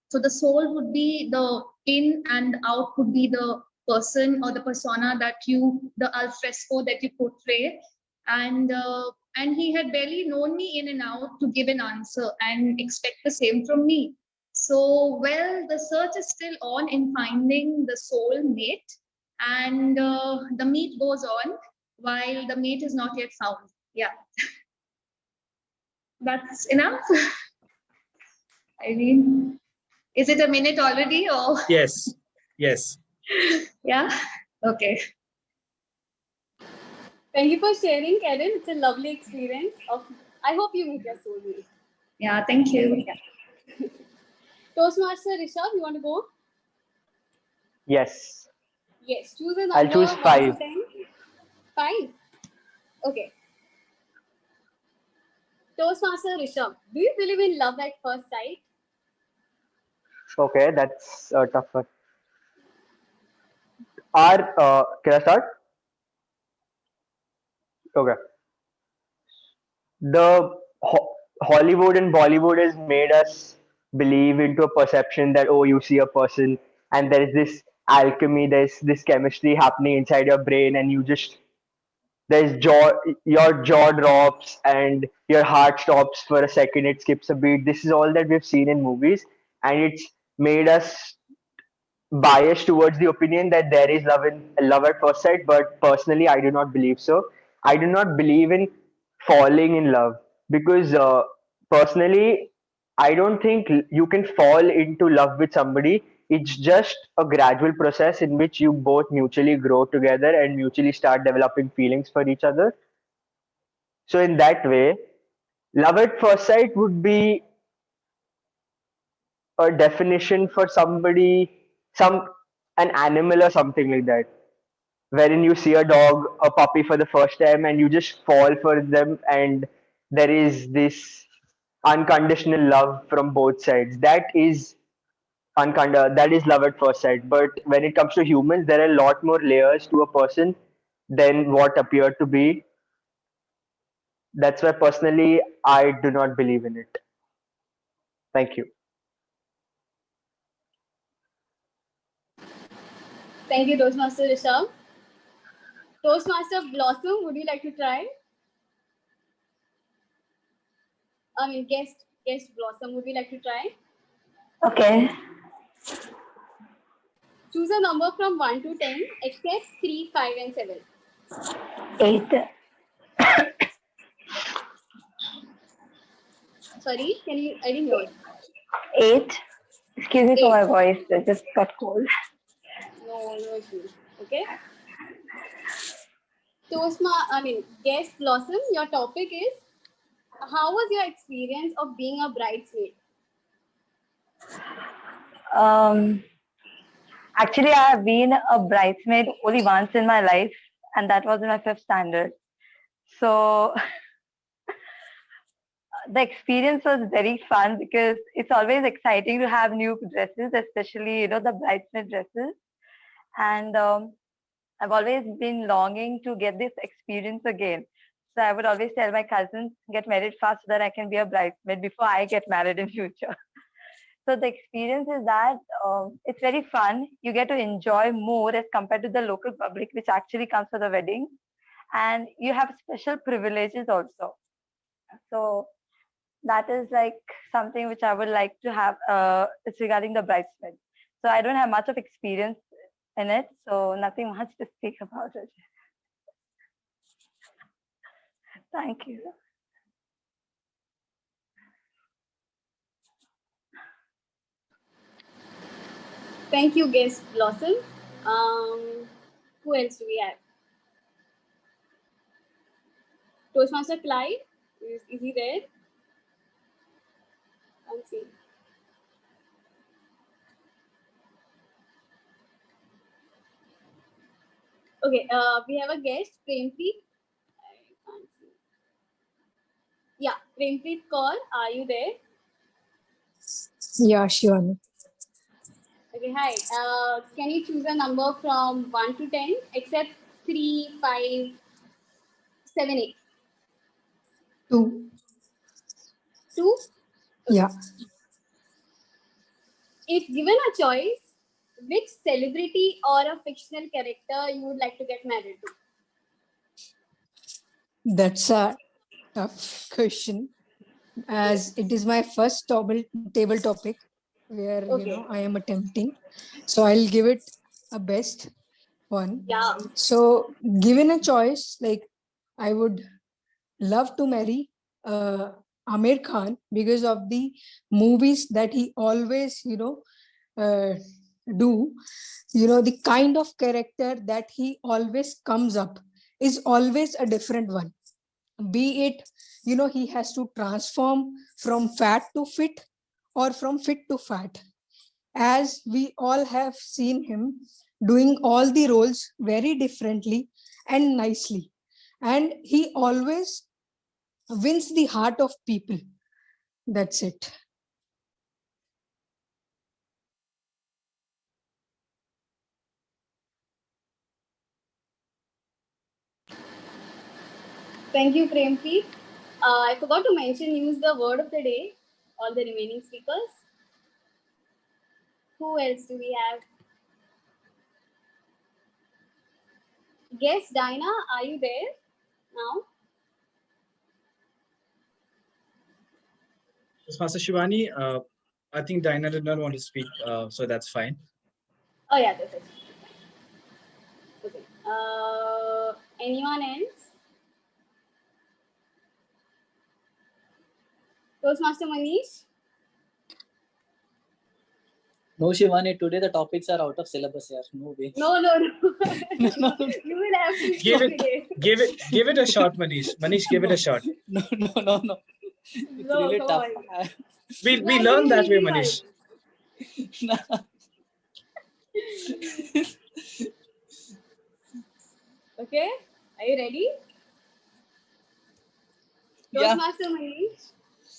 So the soul would be the in and out would be the person or the persona that you, the al fresco that you portray. And he had barely known me in and out to give an answer and expect the same from me. So, well, the search is still on in finding the soul mate, and the meet goes on while the mate is not yet found. Yeah, that's enough. I mean, is it a minute already or? Yes, yes. Yeah, okay. Thank you for sharing, Karen. It's a lovely experience. I hope you meet your soulmate. Yeah, thank you. Yeah. Toastmaster Rishabh, you want to go? Yes. Yes, choose a number. I'll choose 1 5. to 10. 5. Okay. Toastmaster Rishabh, do you believe in love at first sight? Okay, that's a tough one. Can I start? Okay. The Hollywood and Bollywood has made us believe into a perception that, oh, you see a person and there is this alchemy, there's this chemistry happening inside your brain, and you just there's your jaw drops and your heart stops for a second, it skips a beat. This is all that we've seen in movies, and it's made us biased towards the opinion that there is love at first sight. But personally, I do not believe so. I do not believe in falling in love, because personally, I don't think you can fall into love with somebody. It's just a gradual process in which you both mutually grow together and mutually start developing feelings for each other. So in that way, love at first sight would be a definition for somebody, some an animal or something like that, wherein you see a dog, a puppy for the first time, and you just fall for them, and there is this unconditional love from both sides. That is love at first sight. But when it comes to humans, there are a lot more layers to a person than what appeared to be. That's why personally I do not believe in it. Thank you. Thank you, Toastmaster Rishabh. Toastmaster Blossom, would you like to try? I mean, guest Blossom, would you like to try? Okay. Choose a number from 1 to 10, except 3, 5, and 7. 8. Sorry, I didn't hear. 8. Excuse me for 8. my voice. I just got cold. No issues. Okay. Guest Blossom, your topic is, how was your experience of being a bridesmaid? Actually, I have been a bridesmaid only once in my life, and that was in my 5th standard. So the experience was very fun because it's always exciting to have new dresses, especially the bridesmaid dresses. And I've always been longing to get this experience again. So I would always tell my cousins, get married fast so that I can be a bridesmaid before I get married in future. So the experience is that it's very fun. You get to enjoy more as compared to the local public, which actually comes for the wedding. And you have special privileges also. So that is like something which I would like to have. It's regarding the bridesmaid. So I don't have much of experience in it, so nothing much to speak about it. Thank you. Thank you, guest Blossom. Who else do we have? Toastmaster Clyde, is he there? Can't see. Okay, we have a guest, Prempreet. I can't see. Yeah, Prempreet Kaur, are you there? Yeah, Shivani. Okay, hi. Can you choose a number from 1 to 10, except 3, 5, 7, 8? 2. 2? Yeah. If given a choice, which celebrity or a fictional character you would like to get married to? That's a tough question, as it is my first table topic. where Okay. I am attempting. So I'll give it a best one. Yeah. So given a choice, like I would love to marry Amir Khan because of the movies that he always, uh, do. The kind of character that he always comes up is always a different one. Be it, he has to transform from fat to fit or from fit to fat. As we all have seen him doing all the roles very differently and nicely. And he always wins the heart of people. That's it. Thank you, Prempreet. I forgot to mention, use the word of the day, all the remaining speakers. Who else do we have? Guest Dinah, are you there now? Master Shivani, I think Dinah did not want to speak, so that's fine. Oh yeah, that's it. Okay. Anyone else? Toastmaster Manish? No, Shivani, today the topics are out of syllabus here. No way. No. You will have to Give speak it, today. give it a shot, Manish. Manish, give it a shot. No. It's No, really come tough. on. We learn that way, Manish. Okay, are you ready? Yeah. Toastmaster Manish,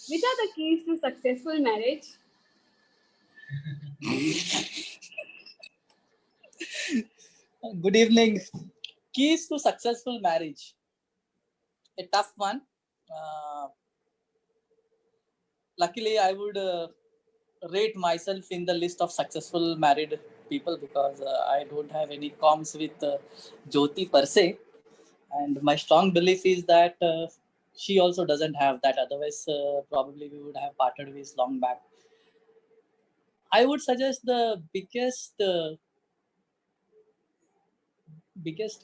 which are the keys to successful marriage? Good evening. Keys to successful marriage. A tough one. Luckily, I would rate myself in the list of successful married people because I don't have any comms with Jyoti per se. And my strong belief is that she also doesn't have that. Otherwise, probably we would have parted ways long back. I would suggest the biggest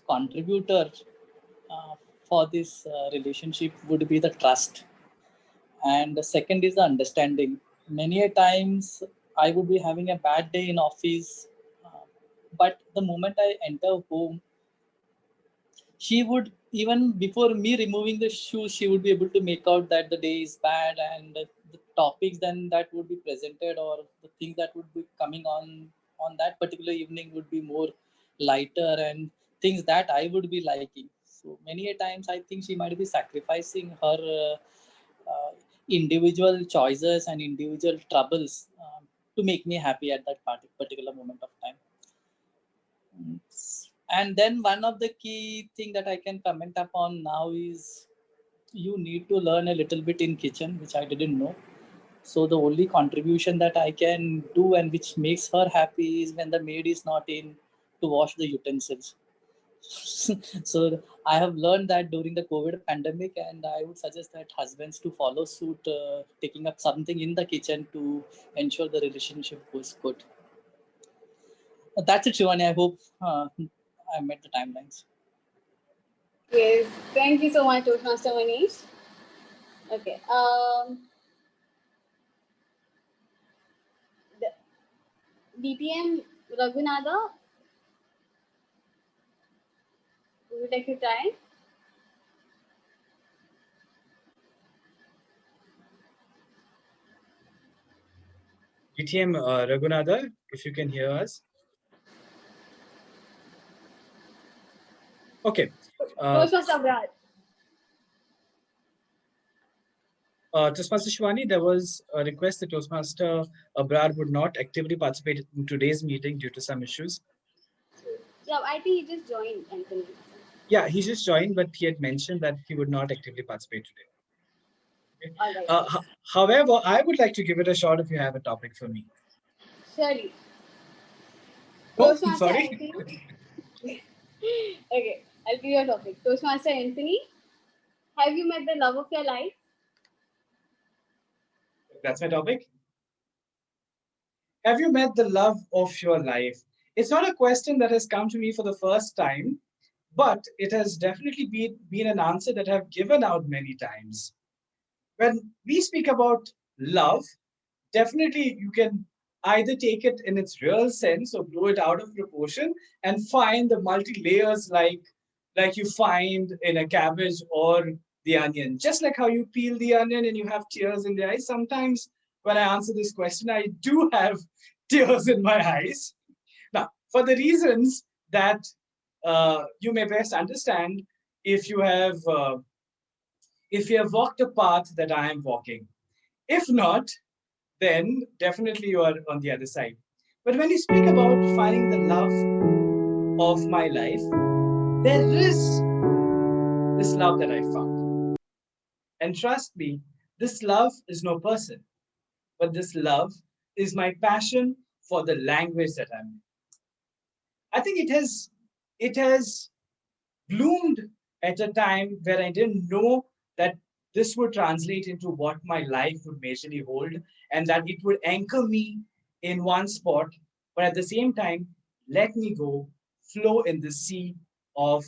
contributor for this relationship would be the trust, and the second is the understanding. Many a times I would be having a bad day in office, but the moment I enter home, she would, even before me removing the shoes, she would be able to make out that the day is bad, and the topics then that would be presented, or the things that would be coming on that particular evening would be more lighter, and things that I would be liking. So many a times I think she might be sacrificing her individual choices and individual troubles to make me happy at that particular moment of time. And then one of the key thing that I can comment upon now is you need to learn a little bit in kitchen, which I didn't know. So the only contribution that I can do and which makes her happy is when the maid is not in to wash the utensils. So I have learned that during the COVID pandemic, and I would suggest that husbands to follow suit, taking up something in the kitchen to ensure the relationship goes good. That's it, Shivani. I hope I met the timelines. Yes, thank you so much, Toastmaster Manish. Okay. The DTM Raghunatha, would you like to try? DTM Raghunatha, if you can hear us. Okay. Toastmaster Abrar. Toastmaster Shivani, there was a request that Toastmaster Abrar would not actively participate in today's meeting due to some issues. Yeah, I think he just joined, Anthony. Yeah, he just joined, but he had mentioned that he would not actively participate today. All right. However, I would like to give it a shot if you have a topic for me. Surely. Oh, Toastmaster sorry. Anthony. Okay, I'll give you a topic. Toastmaster Anthony, have you met the love of your life? That's my topic. Have you met the love of your life? It's not a question that has come to me for the first time, but it has definitely been an answer that I've given out many times. When we speak about love, definitely you can either take it in its real sense or blow it out of proportion and find the multi layers like you find in a cabbage or the onion. Just like how you peel the onion and you have tears in the eyes. Sometimes when I answer this question, I do have tears in my eyes. Now, for the reasons that you may best understand, if you have walked a path that I am walking. If not, then definitely you are on the other side. But when you speak about finding the love of my life, there is this love that I found. And trust me, this love is no person, but this love is my passion for the language that I'm in. I think it has bloomed at a time where I didn't know that this would translate into what my life would majorly hold and that it would anchor me in one spot, but at the same time, let me go flow in the sea of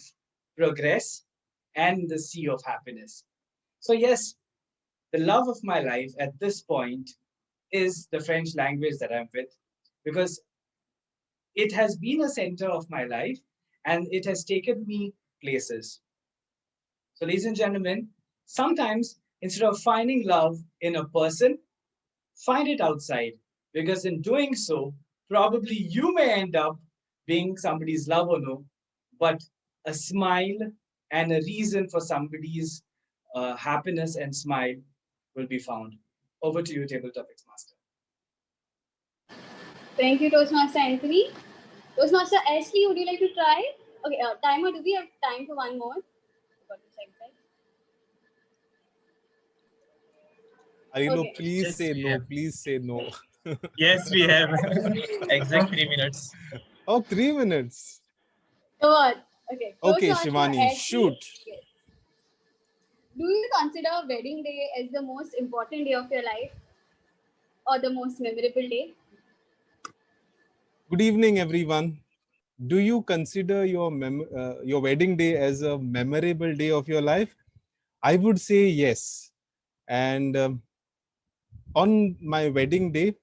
progress and the sea of happiness. So, yes, the love of my life at this point is the French language that I'm with because it has been a center of my life and it has taken me places. So, ladies and gentlemen, sometimes instead of finding love in a person, find it outside. Because in doing so, probably you may end up being somebody's love or no, but a smile and a reason for somebody's happiness and smile will be found. Over to you, Table Topics Master. Thank you, Toastmaster Anthony. Toastmaster Ashley, would you like to try? Okay, timer, do we have time for one more? Got to check that. Arilo, Okay. please Yes, say we no. have. Please say no. Yes, we have. Exact 3 minutes. Oh, 3 minutes. So what? Okay. Okay, Toastmaster Shivani, Ashley, shoot. yes. Do you consider wedding day as the most important day of your life or the most memorable day? Good evening, everyone. Do you consider your wedding day as a memorable day of your life? I would say yes. And on my wedding day,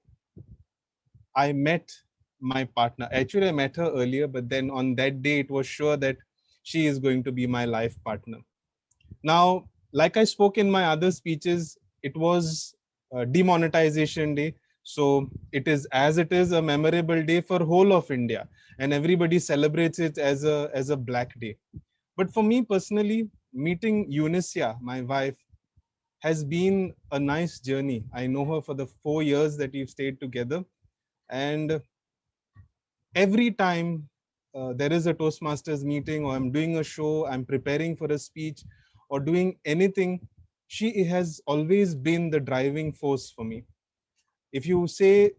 I met my partner. Actually, I met her earlier, but then on that day, it was sure that she is going to be my life partner. Now, like I spoke in my other speeches, it was demonetization day. So it is a memorable day for whole of India, and everybody celebrates it as a black day. But for me personally, meeting Unicia, my wife, has been a nice journey. I know her for the 4 years that we've stayed together, and every time there is a Toastmasters meeting or I'm doing a show, I'm preparing for a speech or doing anything, she has always been the driving force for me. If you say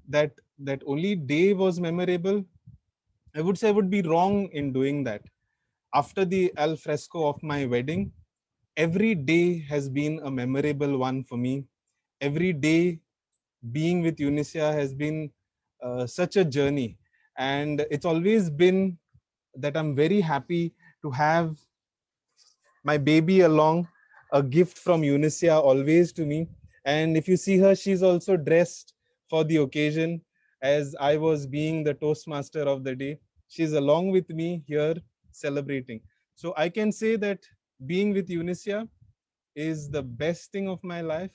that only day was memorable, I would say I would be wrong in doing that. After the al fresco of my wedding, every day has been a memorable one for me. Every day being with Unicia has been such a journey. And it's always been that I'm very happy to have my baby along, a gift from Unicia always to me. And if you see her, she's also dressed for the occasion as I was being the Toastmaster of the day. She's along with me here celebrating. So I can say that being with Unicia is the best thing of my life.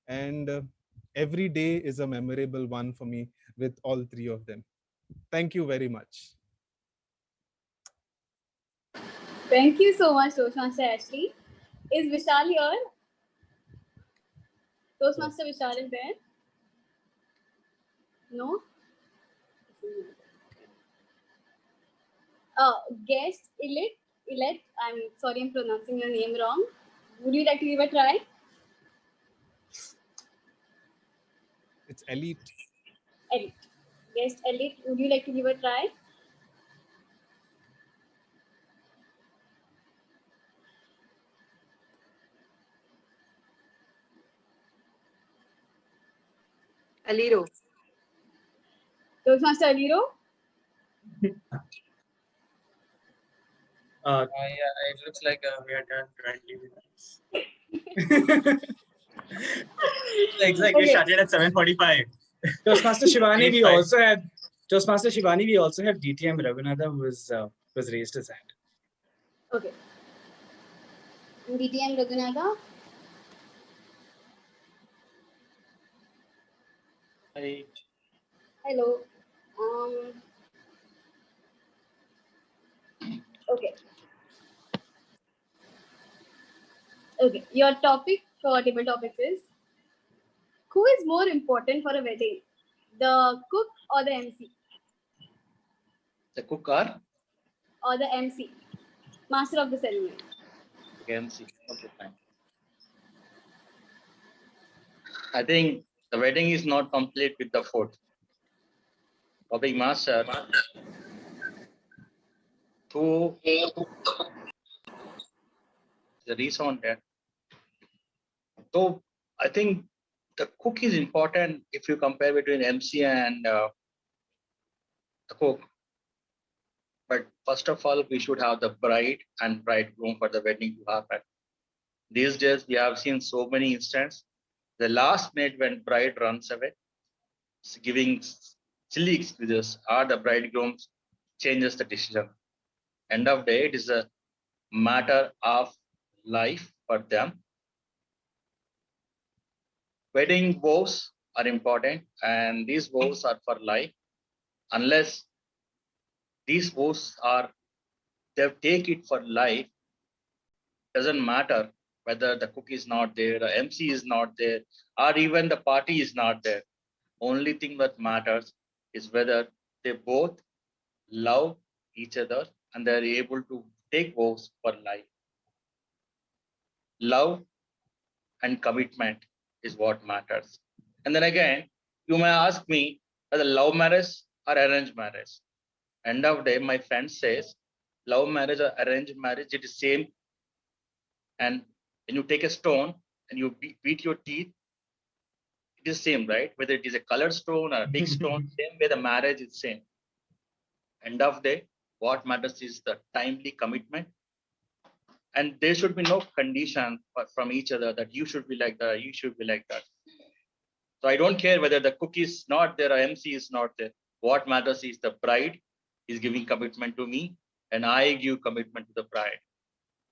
And every day is a memorable one for me with all three of them. Thank you very much. Thank you so much, Toastmaster Ashley. Is Vishal here? Toastmaster Vishal is there? No? Guest elect, I'm sorry I'm pronouncing your name wrong. Would you like to give a try? It's elite. Elite. Guest elite, would you like to give a try? Aliro. Toastmaster Aliro? Yeah, it looks like we are done 20 minutes. Like we Okay. started at 7:45. Toastmaster Shivani, we 8:05. also had Toastmaster Shivani. We also have DTM Raghunatha was raised his hand. Okay. DTM Raghunatha? Hi. Hello. Okay. Okay. Your topic for table topics is, who is more important for a wedding? The cook or the MC? The cook or Or the MC? Master of the ceremony. MC? Okay, fine. I think the wedding is not complete with the food. Topic master. To the reason that. So I think the cook is important if you compare between MC and the cook. But first of all, we should have the bride and bridegroom for the wedding to happen. These days, we have seen so many instances. The last minute when bride runs away, giving silly excuses, or the bridegroom changes the decision. End of day, it is a matter of life for them. Wedding vows are important, and these vows are for life. Unless these vows are, they take it for life, doesn't matter whether the cook is not there, the MC is not there, or even the party is not there. Only thing that matters is whether they both love each other and they're able to take vows for life. Love and commitment is what matters. And then again, you may ask me whether love marriage or arranged marriage. End of day, my friend says, love marriage or arranged marriage, it is same. And when you take a stone and you beat your teeth, it is same, right? Whether it is a colored stone or a big stone, same way the marriage is same. End of day, what matters is the timely commitment. And there should be no condition from each other that you should be like that, you should be like that. So I don't care whether the cook is not there or MC is not there. What matters is the bride is giving commitment to me and I give commitment to the bride.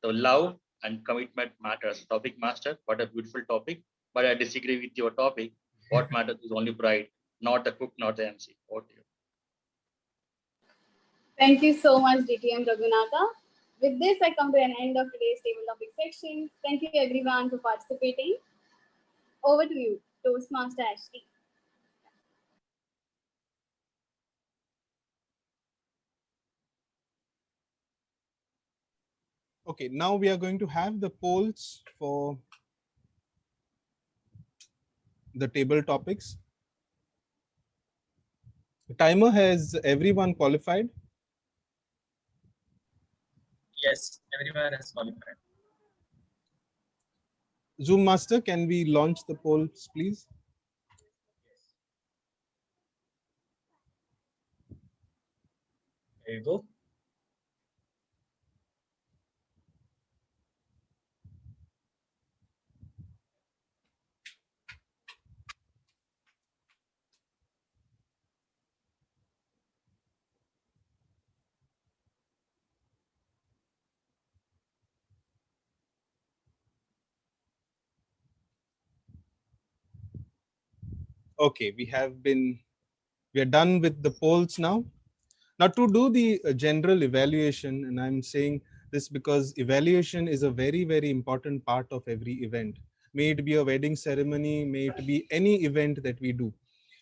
So love and commitment matters. Topic master, what a beautiful topic. But I disagree with your topic. What matters is only bride, not the cook, not the MC. Over to you. Thank you so much, DTM Raghunatha. With this, I come to an end of today's table topic section. Thank you everyone for participating. Over to you, Toastmaster Ashley. Okay, now we are going to have the polls for the table topics. The timer, has everyone qualified? Yes, everyone is qualified. Zoom Master, can we launch the polls, please? There you go. Okay, we are done with the polls now. Now to do the general evaluation, and I'm saying this because evaluation is a very, very important part of every event. May it be a wedding ceremony, may it be any event that we do.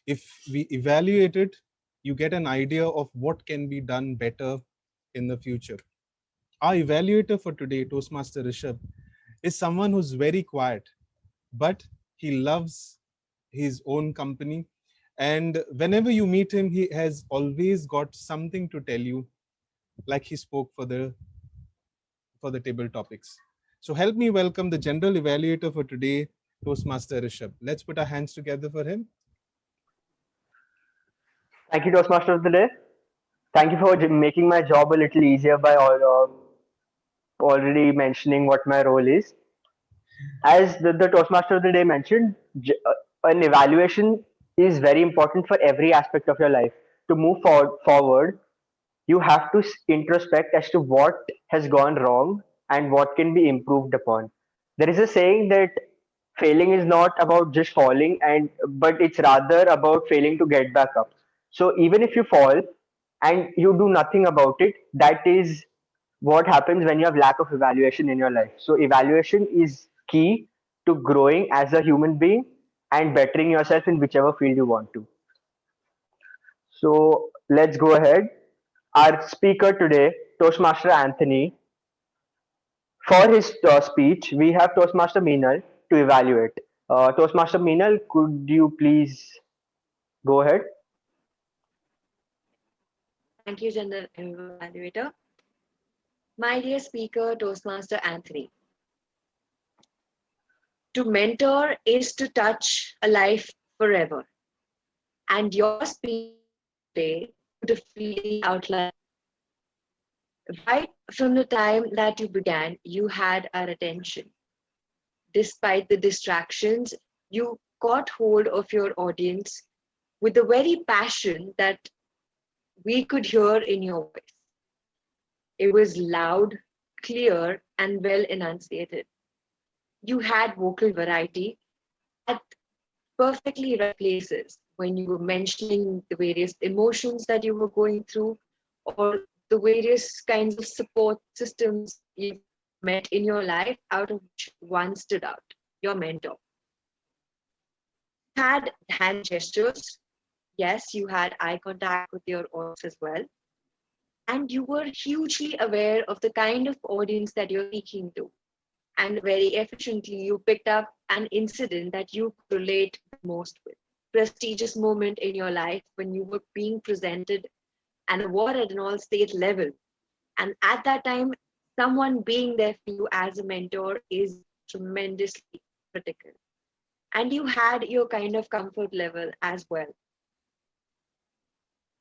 If we evaluate it, you get an idea of what can be done better in the future. Our evaluator for today, Toastmaster Rishabh, is someone who's very quiet, but he loves his own company. And whenever you meet him, he has always got something to tell you, like he spoke for the table topics. So help me welcome the general evaluator for today, Toastmaster Rishabh. Let's put our hands together for him. Thank you, Toastmaster of the Day. Thank you for making my job a little easier by already mentioning what my role is. As the Toastmaster of the Day mentioned, an evaluation is very important for every aspect of your life. To move forward, you have to introspect as to what has gone wrong and what can be improved upon. There is a saying that failing is not about just falling, and but it's rather about failing to get back up. So even if you fall and you do nothing about it, that is what happens when you have lack of evaluation in your life. So evaluation is key to growing as a human being and bettering yourself in whichever field you want to. So let's go ahead. Our speaker today, Toastmaster Anthony, for his speech, we have Toastmaster Meenal to evaluate. Toastmaster Meenal, could you please go ahead? Thank you, General Evaluator. My dear speaker, Toastmaster Anthony. To mentor is to touch a life forever. And your speech today beautifully outlined. Right from the time that you began, you had our attention. Despite the distractions, you caught hold of your audience with the very passion that we could hear in your voice. It was loud, clear, and well enunciated. You had vocal variety at perfectly right places when you were mentioning the various emotions that you were going through or the various kinds of support systems you met in your life, out of which one stood out, your mentor. You had hand gestures. Yes, you had eye contact with your audience as well. And you were hugely aware of the kind of audience that you're speaking to. And very efficiently, you picked up an incident that you could relate most with. Prestigious moment in your life when you were being presented an award at an all-state level. And at that time, someone being there for you as a mentor is tremendously critical. And you had your kind of comfort level as well.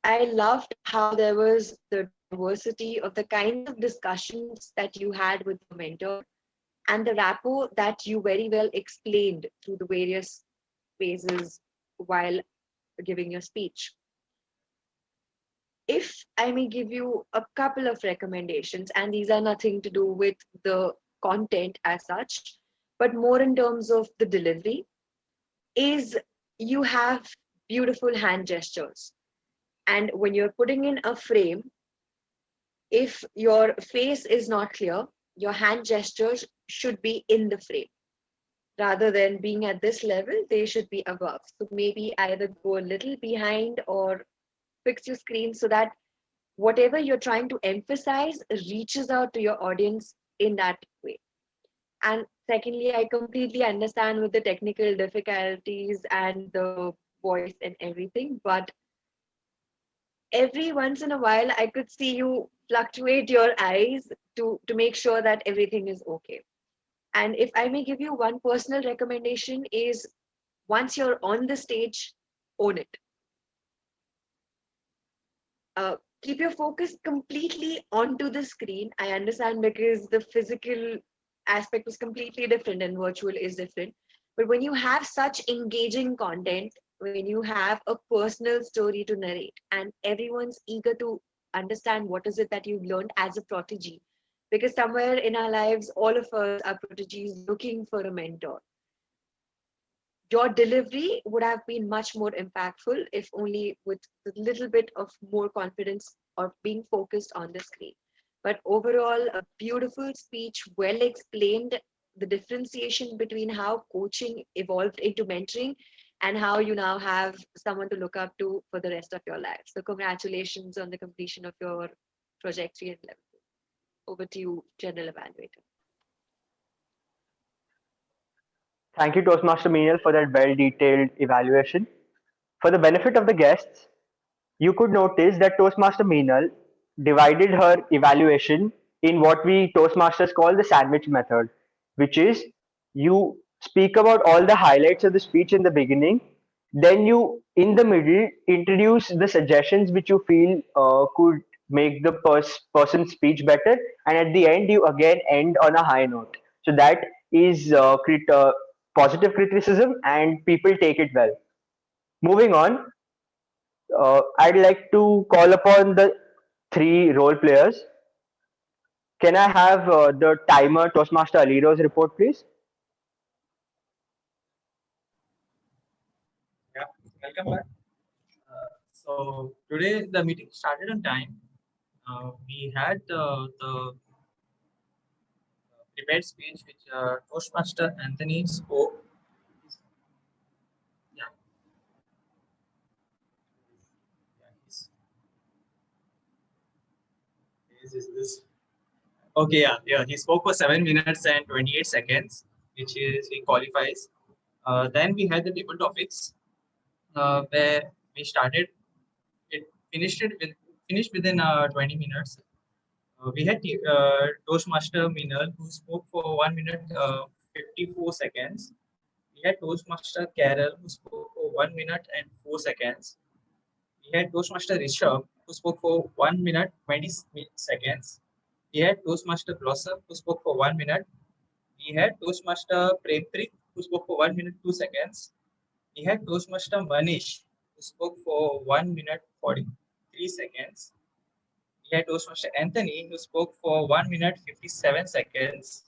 I loved how there was the diversity of the kinds of discussions that you had with your mentor and the rapport that you very well explained through the various phases while giving your speech. If I may give you a couple of recommendations, and these are nothing to do with the content as such, but more in terms of the delivery, is you have beautiful hand gestures. And when you're putting in a frame, if your face is not clear, your hand gestures should be in the frame. Rather than being at this level, they should be above. So maybe either go a little behind or fix your screen so that whatever you're trying to emphasize reaches out to your audience in that way. And secondly, I completely understand with the technical difficulties and the voice and everything, but every once in a while, I could see you fluctuate your eyes to make sure that everything is okay. And if I may give you one personal recommendation is once you're on the stage, own it. Keep your focus completely onto the screen. I understand because the physical aspect was completely different and virtual is different. But when you have such engaging content, when you have a personal story to narrate and everyone's eager to understand what is it that you've learned as a prodigy, because somewhere in our lives, all of us are prodigies looking for a mentor. Your delivery would have been much more impactful if only with a little bit of more confidence or being focused on the screen. But overall, a beautiful speech, well explained, the differentiation between how coaching evolved into mentoring and how you now have someone to look up to for the rest of your life. So congratulations on the completion of your project 3 and level. Over to you, General Evaluator. Thank you, Toastmaster Meenal, for that well-detailed evaluation. For the benefit of the guests, you could notice that Toastmaster Meenal divided her evaluation in what we Toastmasters call the sandwich method, which is you speak about all the highlights of the speech in the beginning, Then you, in the middle, introduce the suggestions which you feel could make the person's speech better, and at the end, you again end on a high note. So that is positive criticism, and people take it well. Moving on, I'd like to call upon the three role players. Can I have the timer Toastmaster Aliro's report, please? Yeah, welcome back. So today the meeting started on time. We had the prepared speech which Toastmaster Anthony spoke. Yeah. Is this? Okay, yeah. He spoke for 7 minutes and 28 seconds, which is he qualifies. Then we had the table topics, where we started. It finished within 20 minutes. We had Toastmaster Minal, who spoke for 1 minute 54 seconds. We had Toastmaster Carol, who spoke for 1 minute and 4 seconds. We had Toastmaster Rishabh, who spoke for 1 minute 20 seconds. We had Toastmaster Blossom, who spoke for 1 minute. We had Toastmaster Prempreet, who spoke for 1 minute 2 seconds. We had Toastmaster Manish, who spoke for 1 minute 43 seconds. We had Toastmaster Anthony, who spoke for 1 minute 57 seconds.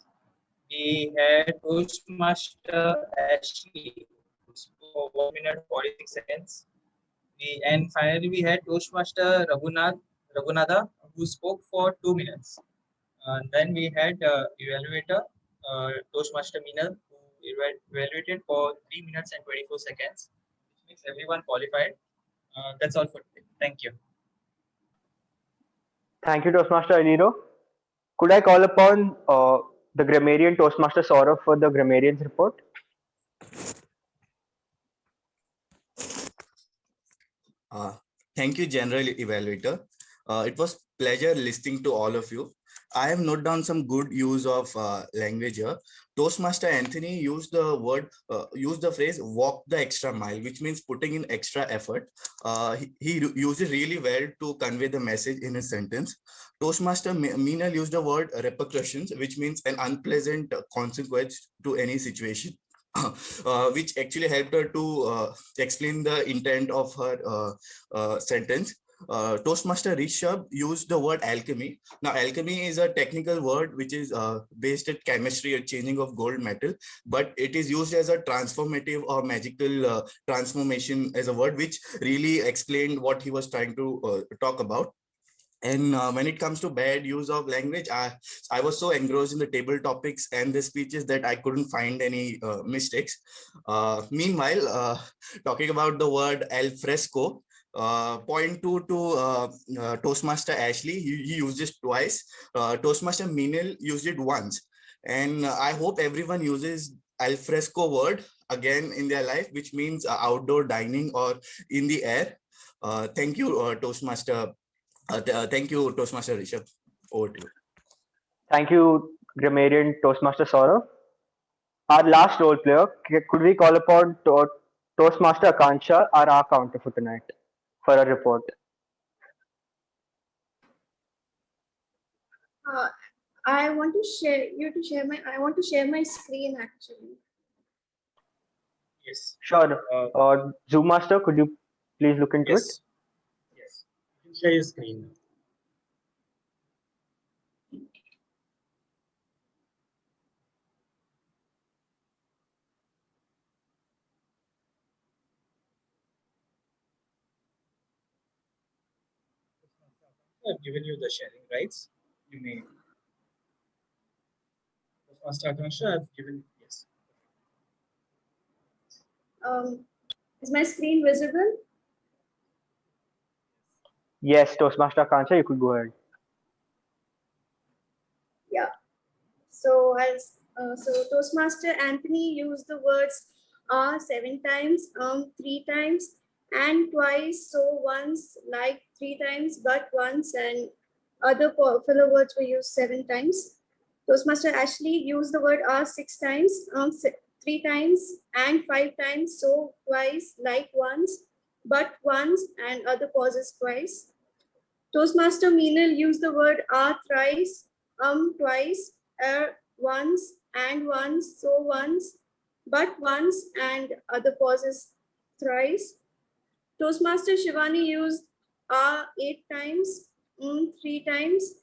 We had Toastmaster Ashley, who spoke for 1 minute 46 seconds. And finally, we had Toastmaster Raghunatha, who spoke for 2 minutes. Then we had evaluator Toastmaster Minal, who evaluated for 3 minutes and 24 seconds, which makes everyone qualified. That's all for today. Thank you. Thank you, Toastmaster Aliro. Could I call upon the grammarian Toastmaster Saurav for the grammarian's report? Thank you, General Evaluator. It was pleasure listening to all of you. I have noted down some good use of language here. Toastmaster Anthony used the phrase "walk the extra mile," which means putting in extra effort. He used it really well to convey the message in a sentence. Toastmaster Meenal used the word repercussions, which means an unpleasant consequence to any situation. Which actually helped her to explain the intent of her sentence. Toastmaster Rishabh used the word alchemy. Now, alchemy is a technical word which is based at chemistry or changing of gold metal, but it is used as a transformative or magical transformation as a word which really explained what he was trying to talk about. And when it comes to bad use of language, I was so engrossed in the table topics and the speeches that I couldn't find any mistakes. Meanwhile, talking about the word al fresco, point to Toastmaster Ashley, he used it twice. Toastmaster Meenal used it once. And I hope everyone uses al fresco word again in their life, which means outdoor dining or in the air. Thank you, Toastmaster. Thank you, Toastmaster Rishabh. Over to you. Thank you, grammarian Toastmaster Saurav. Our last role player, could we call upon Toastmaster Akansha, our counter for tonight, for a report? I want to share my screen actually. Yes. Sure. Zoom Master, could you please look into it? Yes. You can share your screen. I've given you the sharing rights. You may. Master Akansha, I've given, yes. Is my screen visible? Yes, Toastmaster Akansha, you could go ahead. Yeah. So Toastmaster Anthony used the words "are" 7 times, 3 times, and twice. So once, like 3 times, but once, and other filler words were used 7 times. Toastmaster Ashley used the word "are" 6 times, 3 times, and 5 times, so twice, like once, but once, and other pauses twice. Toastmaster Meenal used the word thrice, twice, once, and once, so once, but once, and other pauses thrice. Toastmaster Shivani used 8 times, 3 times,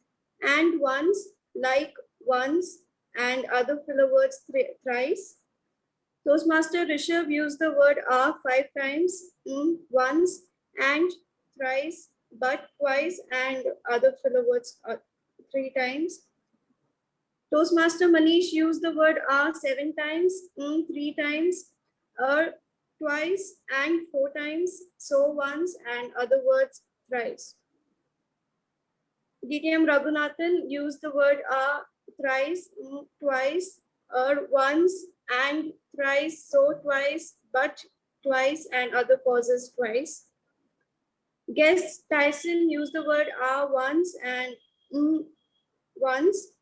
and once, like once, and other filler words thrice. Toastmaster Rishabh used the word 5 times, once, and thrice, but twice, and other filler words 3 times. Toastmaster Manish used the word 7 times, 3 times, twice, and 4 times, so once, and other words thrice. DTM Raghunathan used the word thrice, twice, once, and thrice, so twice, but twice, and other pauses twice. Guest Tyson used the word once and once.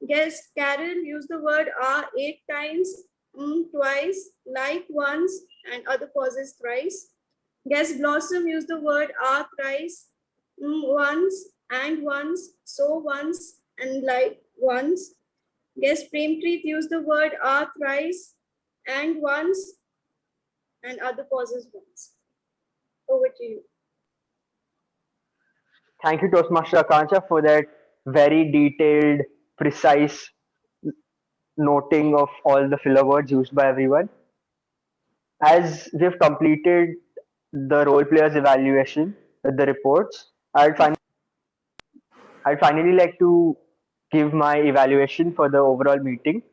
Guest Carol used the word 8 times, twice, like once, and other pauses thrice. Guest Blossom used the word thrice, once, and once, so once, and like once. Guest Prempreet used the word thrice, and once, and other pauses once. Over to you. Thank you, Toastmaster Akanksha, for that very detailed, precise noting of all the filler words used by everyone. As we've completed the role players evaluation with the reports, I'd finally like to give my evaluation for the overall meeting.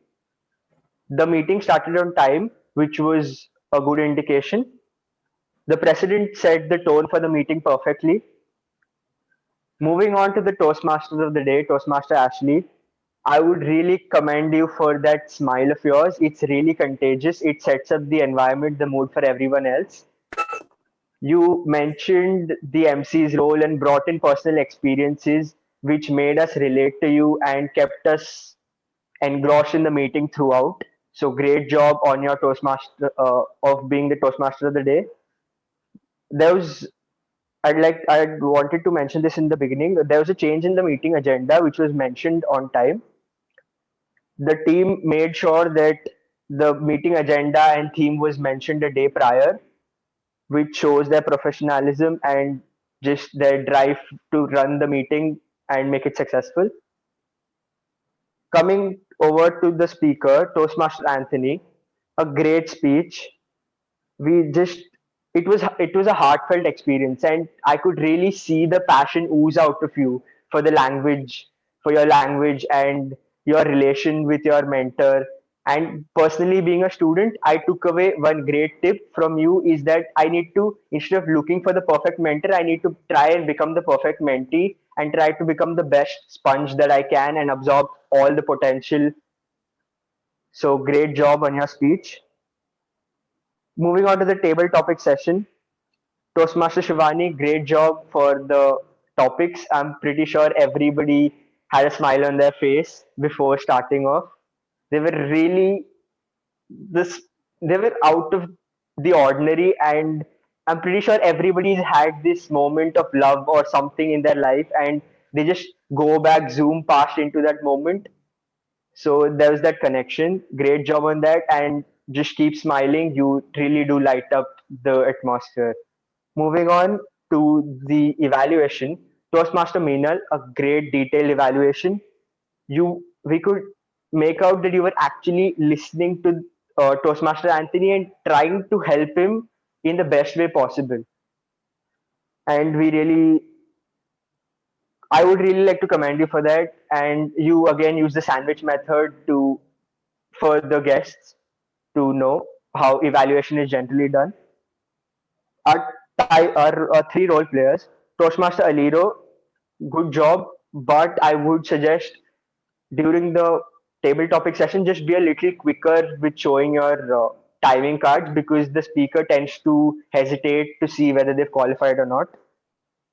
The meeting started on time, which was a good indication. The president set the tone for the meeting perfectly. Moving on to the Toastmasters of the day, Toastmaster Ashley, I would really commend you for that smile of yours. It's really contagious. It sets up the environment, the mood for everyone else. You mentioned the MC's role and brought in personal experiences which made us relate to you and kept us engrossed in the meeting throughout. So great job on your Toastmaster of being the Toastmaster of the day. There was I wanted to mention this in the beginning. There was a change in the meeting agenda which was mentioned on time. The team made sure that the meeting agenda and theme was mentioned a day prior, which shows their professionalism and just their drive to run the meeting and make it successful. Coming over to the speaker, Toastmaster Anthony, a great speech. We just it was a heartfelt experience, and I could really see the passion ooze out of you for the language, for your language and your relation with your mentor. And personally, being a student, I took away one great tip from you is that I need to, instead of looking for the perfect mentor, I need to try and become the perfect mentee and try to become the best sponge that I can and absorb all the potential. So great job on your speech. Moving on to the table topic session, Toastmaster Shivani, great job for the topics. I'm pretty sure everybody had a smile on their face before starting off. They were really this they were out of the ordinary, and I'm pretty sure everybody's had this moment of love or something in their life and they just go back, zoom past into that moment. So there's that connection. Great job on that, and just keep smiling. You really do light up the atmosphere. Moving on to the evaluation, Toastmaster Meenal, a great detailed evaluation. We could make out that you were actually listening to Toastmaster Anthony and trying to help him in the best way possible. And I would really like to commend you for that. And you again use the sandwich method to for the guests to know how evaluation is generally done. Our three role players, Toastmaster Aliro, good job, but I would suggest during the table topic session, just be a little quicker with showing your timing cards because the speaker tends to hesitate to see whether they've qualified or not.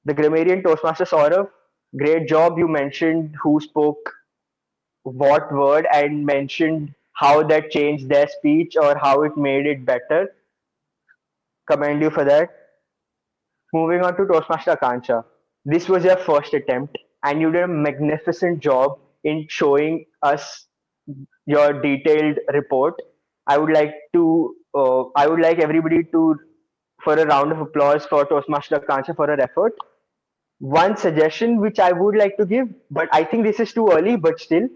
The grammarian Toastmaster Saurav, great job. You mentioned who spoke what word and mentioned how that changed their speech or how it made it better. Commend you for that. Moving on to Toastmaster Akansha. This was your first attempt, and you did a magnificent job in showing us your detailed report. I would like everybody to, for a round of applause for Toastmaster Akansha for her effort. One suggestion which I would like to give, but I think this is too early, but still,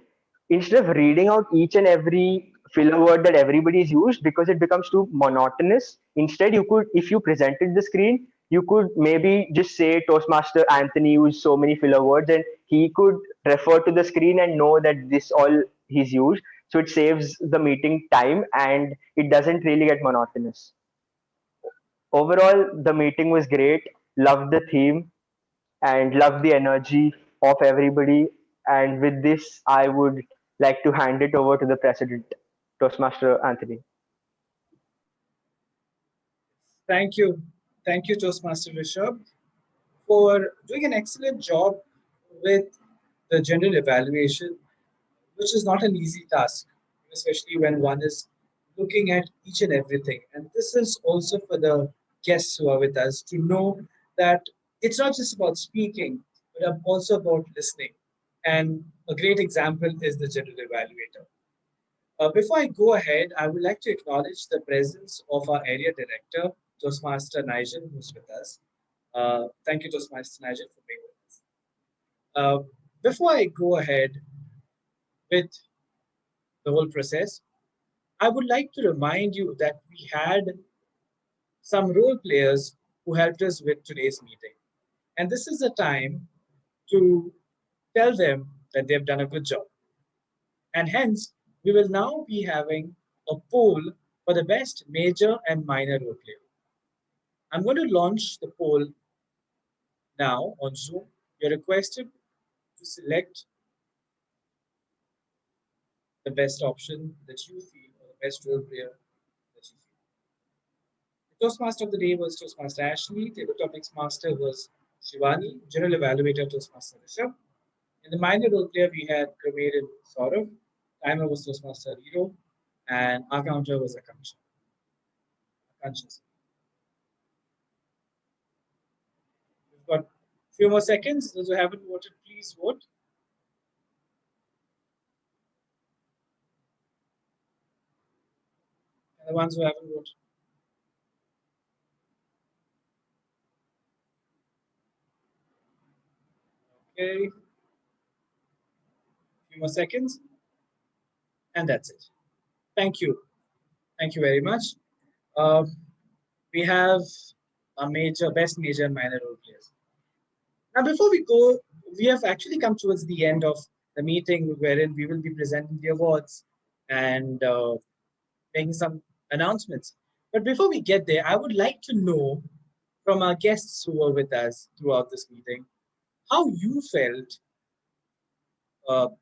instead of reading out each and every filler word that everybody's used because it becomes too monotonous, instead you could, if you presented the screen, you could maybe just say Toastmaster Anthony used so many filler words and he could refer to the screen and know that this all he's used. So it saves the meeting time and it doesn't really get monotonous. Overall, the meeting was great. Loved the theme and love the energy of everybody. And with this, I would like to hand it over to the president, Toastmaster Anthony. Thank you. Thank you, Toastmaster Rishabh, for doing an excellent job with the general evaluation, which is not an easy task, especially when one is looking at each and everything. And this is also for the guests who are with us to know that it's not just about speaking, but also about listening. And a great example is the general evaluator. Before I go ahead, I would like to acknowledge the presence of our area director, Toastmaster Nigel, who's with us. Thank you, Toastmaster Nigel, for being with us. Before I go ahead with the whole process, I would like to remind you that we had some role players who helped us with today's meeting. And this is the time to tell them that they've done a good job. And hence, we will now be having a poll for the best major and minor role player. I'm going to launch the poll now on Zoom. You're requested to select the best option that you feel, or the best role player that you feel. The Toastmaster of the day was Toastmaster Ashley. Table Topics Master was Shivani. General Evaluator Toastmaster Rishabh. In the minor role player, we had Prameer and Saurav. Timer was Toastmaster Hero. And our counter was Akansha. We've got a few more seconds. Those who haven't voted, please vote. And the ones who haven't voted. Okay. A few more seconds. And that's it. Thank you. Thank you very much. We have a best major and minor role players. Now, before we go, we have actually come towards the end of the meeting wherein we will be presenting the awards and making some announcements. But before we get there, I would like to know from our guests who were with us throughout this meeting, how you felt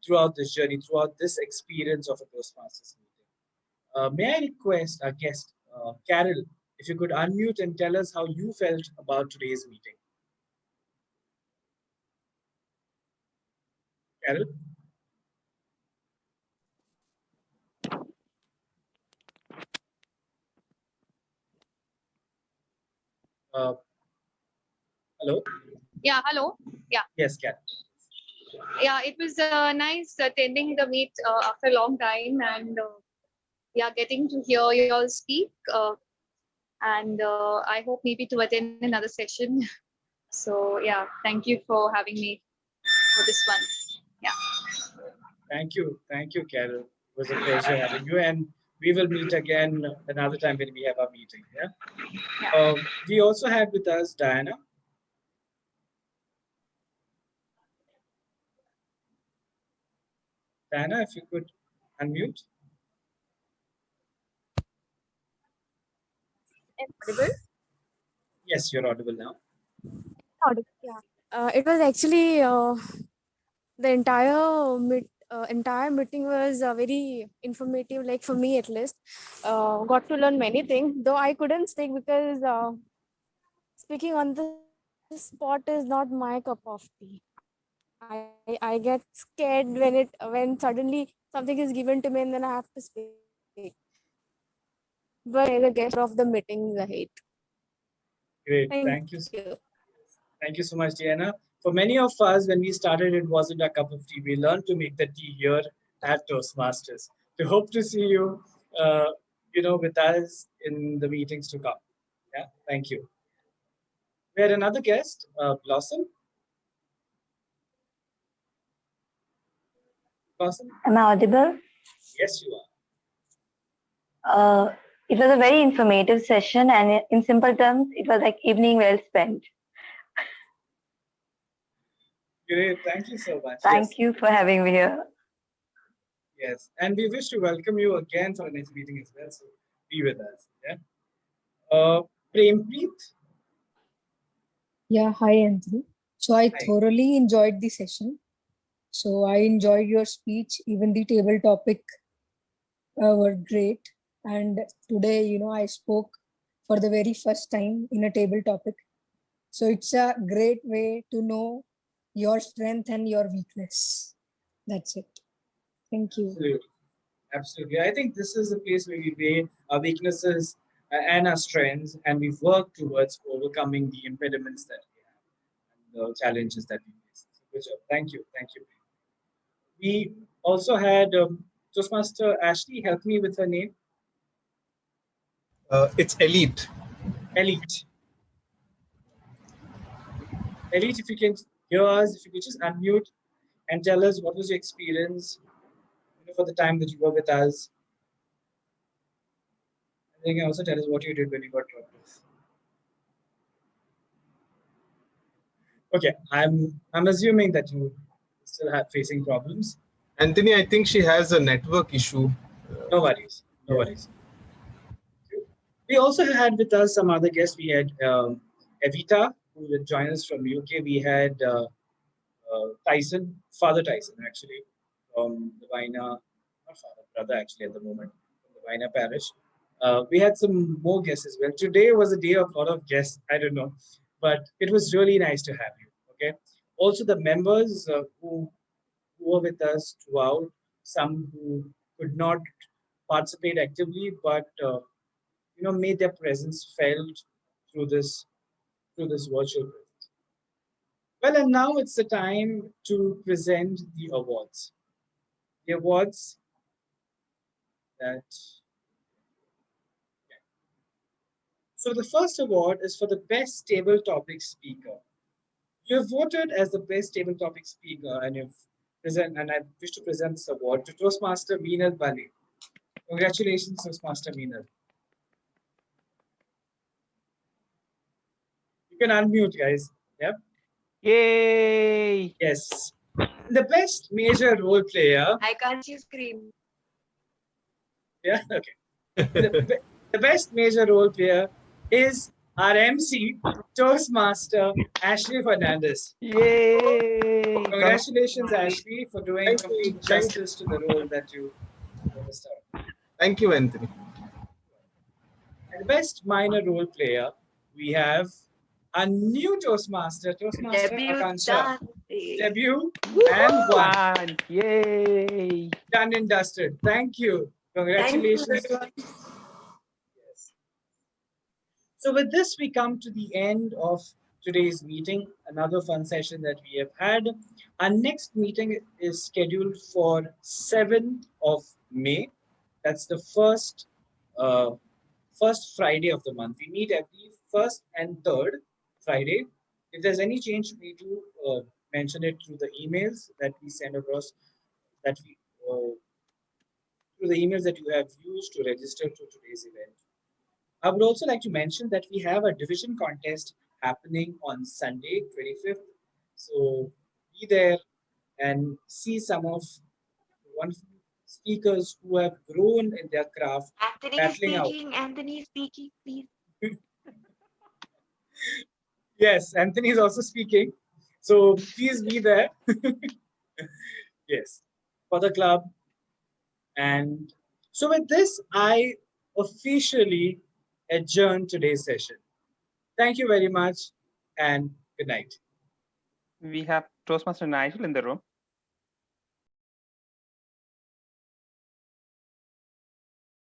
throughout this journey, throughout this experience of a Toastmasters meeting. May I request our guest, Carol, if you could unmute and tell us how you felt about today's meeting. Carol? Hello? Yeah, hello. Yeah. Yes, Carol. Yeah, it was nice attending the meet after a long time and yeah, getting to hear you all speak. And I hope maybe to attend another session. So yeah, thank you for having me for this one. Yeah. Thank you, Carol. It was a pleasure having you, and we will meet again another time when we have our meeting. Yeah. We also had with us Diana. Diana, if you could unmute. Am I audible? Yes, you're audible now. Yeah. It was actually the entire meeting was very informative, like for me at least. Got to learn many things, though I couldn't speak because speaking on the spot is not my cup of tea. I get scared when suddenly something is given to me and then I have to speak. But as a guest of the meetings, I hate. Great. Thank you. you. Thank you so much, Diana. For many of us, when we started, it wasn't a cup of tea. We learned to make the tea here at Toastmasters. We hope to see you, with us in the meetings to come. Yeah, thank you. We had another guest, Blossom. Blossom? Am I audible? Yes, you are. It was a very informative session, and in simple terms, it was like evening well spent. Great, thank you so much. Thank you for having me here. Yes, and we wish to welcome you again for the next meeting as well. So be with us. Yeah. Prempreet. Yeah, hi Anthony. So I thoroughly enjoyed the session. So I enjoyed your speech. Even the table topic were great. And today, I spoke for the very first time in a table topic. So it's a great way to know your strength and your weakness. That's it. Thank you. Absolutely. Absolutely. I think this is a place where we weigh our weaknesses and our strengths, and we work towards overcoming the impediments that we have and the challenges that we face. So good job. Thank you. Thank you. We also had Toastmaster Ashley help me with her name. It's Elite. Elite. Elite, if you can hear us, if you could just unmute and tell us what was your experience for the time that you were with us. And you can also tell us what you did when you got dropped off. Okay, I'm assuming that you still have facing problems. Anthony, I think she has a network issue. No worries. No worries. We also had with us some other guests. We had Evita, who will join us from UK. We had Tyson, Father Tyson, actually, from the Vina, not father, brother, actually, at the moment, from the Vina parish. We had some more guests as well. Today was a day of a lot of guests. I don't know, but it was really nice to have you. Okay. Also, the members who were with us throughout, some who could not participate actively, but made their presence felt through this virtual presence. Well, and now it's the time to present the awards. The awards that. So the first award is for the best table topic speaker. You have voted as the best table topic speaker, and I wish to present this award to Toastmaster Meenal Bali. Congratulations, Toastmaster Meenal. You can unmute, guys. Yep. Yay! Yes. The best major role player. I can't see screen. Yeah, okay. The best major role player is our MC, Toastmaster Ashley Fernandez. Yay! Congratulations, Ashley, for doing complete justice to the role that you started. Thank you, Anthony. And the best minor role player, we have a new Toastmaster Akansha. Debut and won. Yay! Done and dusted. Thank you. Congratulations. Yes. So with this, we come to the end of today's meeting, another fun session that we have had. Our next meeting is scheduled for 7th of May. That's the first Friday of the month. We meet every first and third Friday. If there's any change, we do mention it through the emails that we send across, through the emails that you have used to register to today's event. I would also like to mention that we have a division contest happening on Sunday, 25th. So be there and see some of the wonderful speakers who have grown in their craft. Anthony is speaking, please. Yes, Anthony is also speaking. So please be there. Yes, for the club. And so with this, I officially adjourn today's session. Thank you very much and good night. We have Toastmaster Nigel in the room.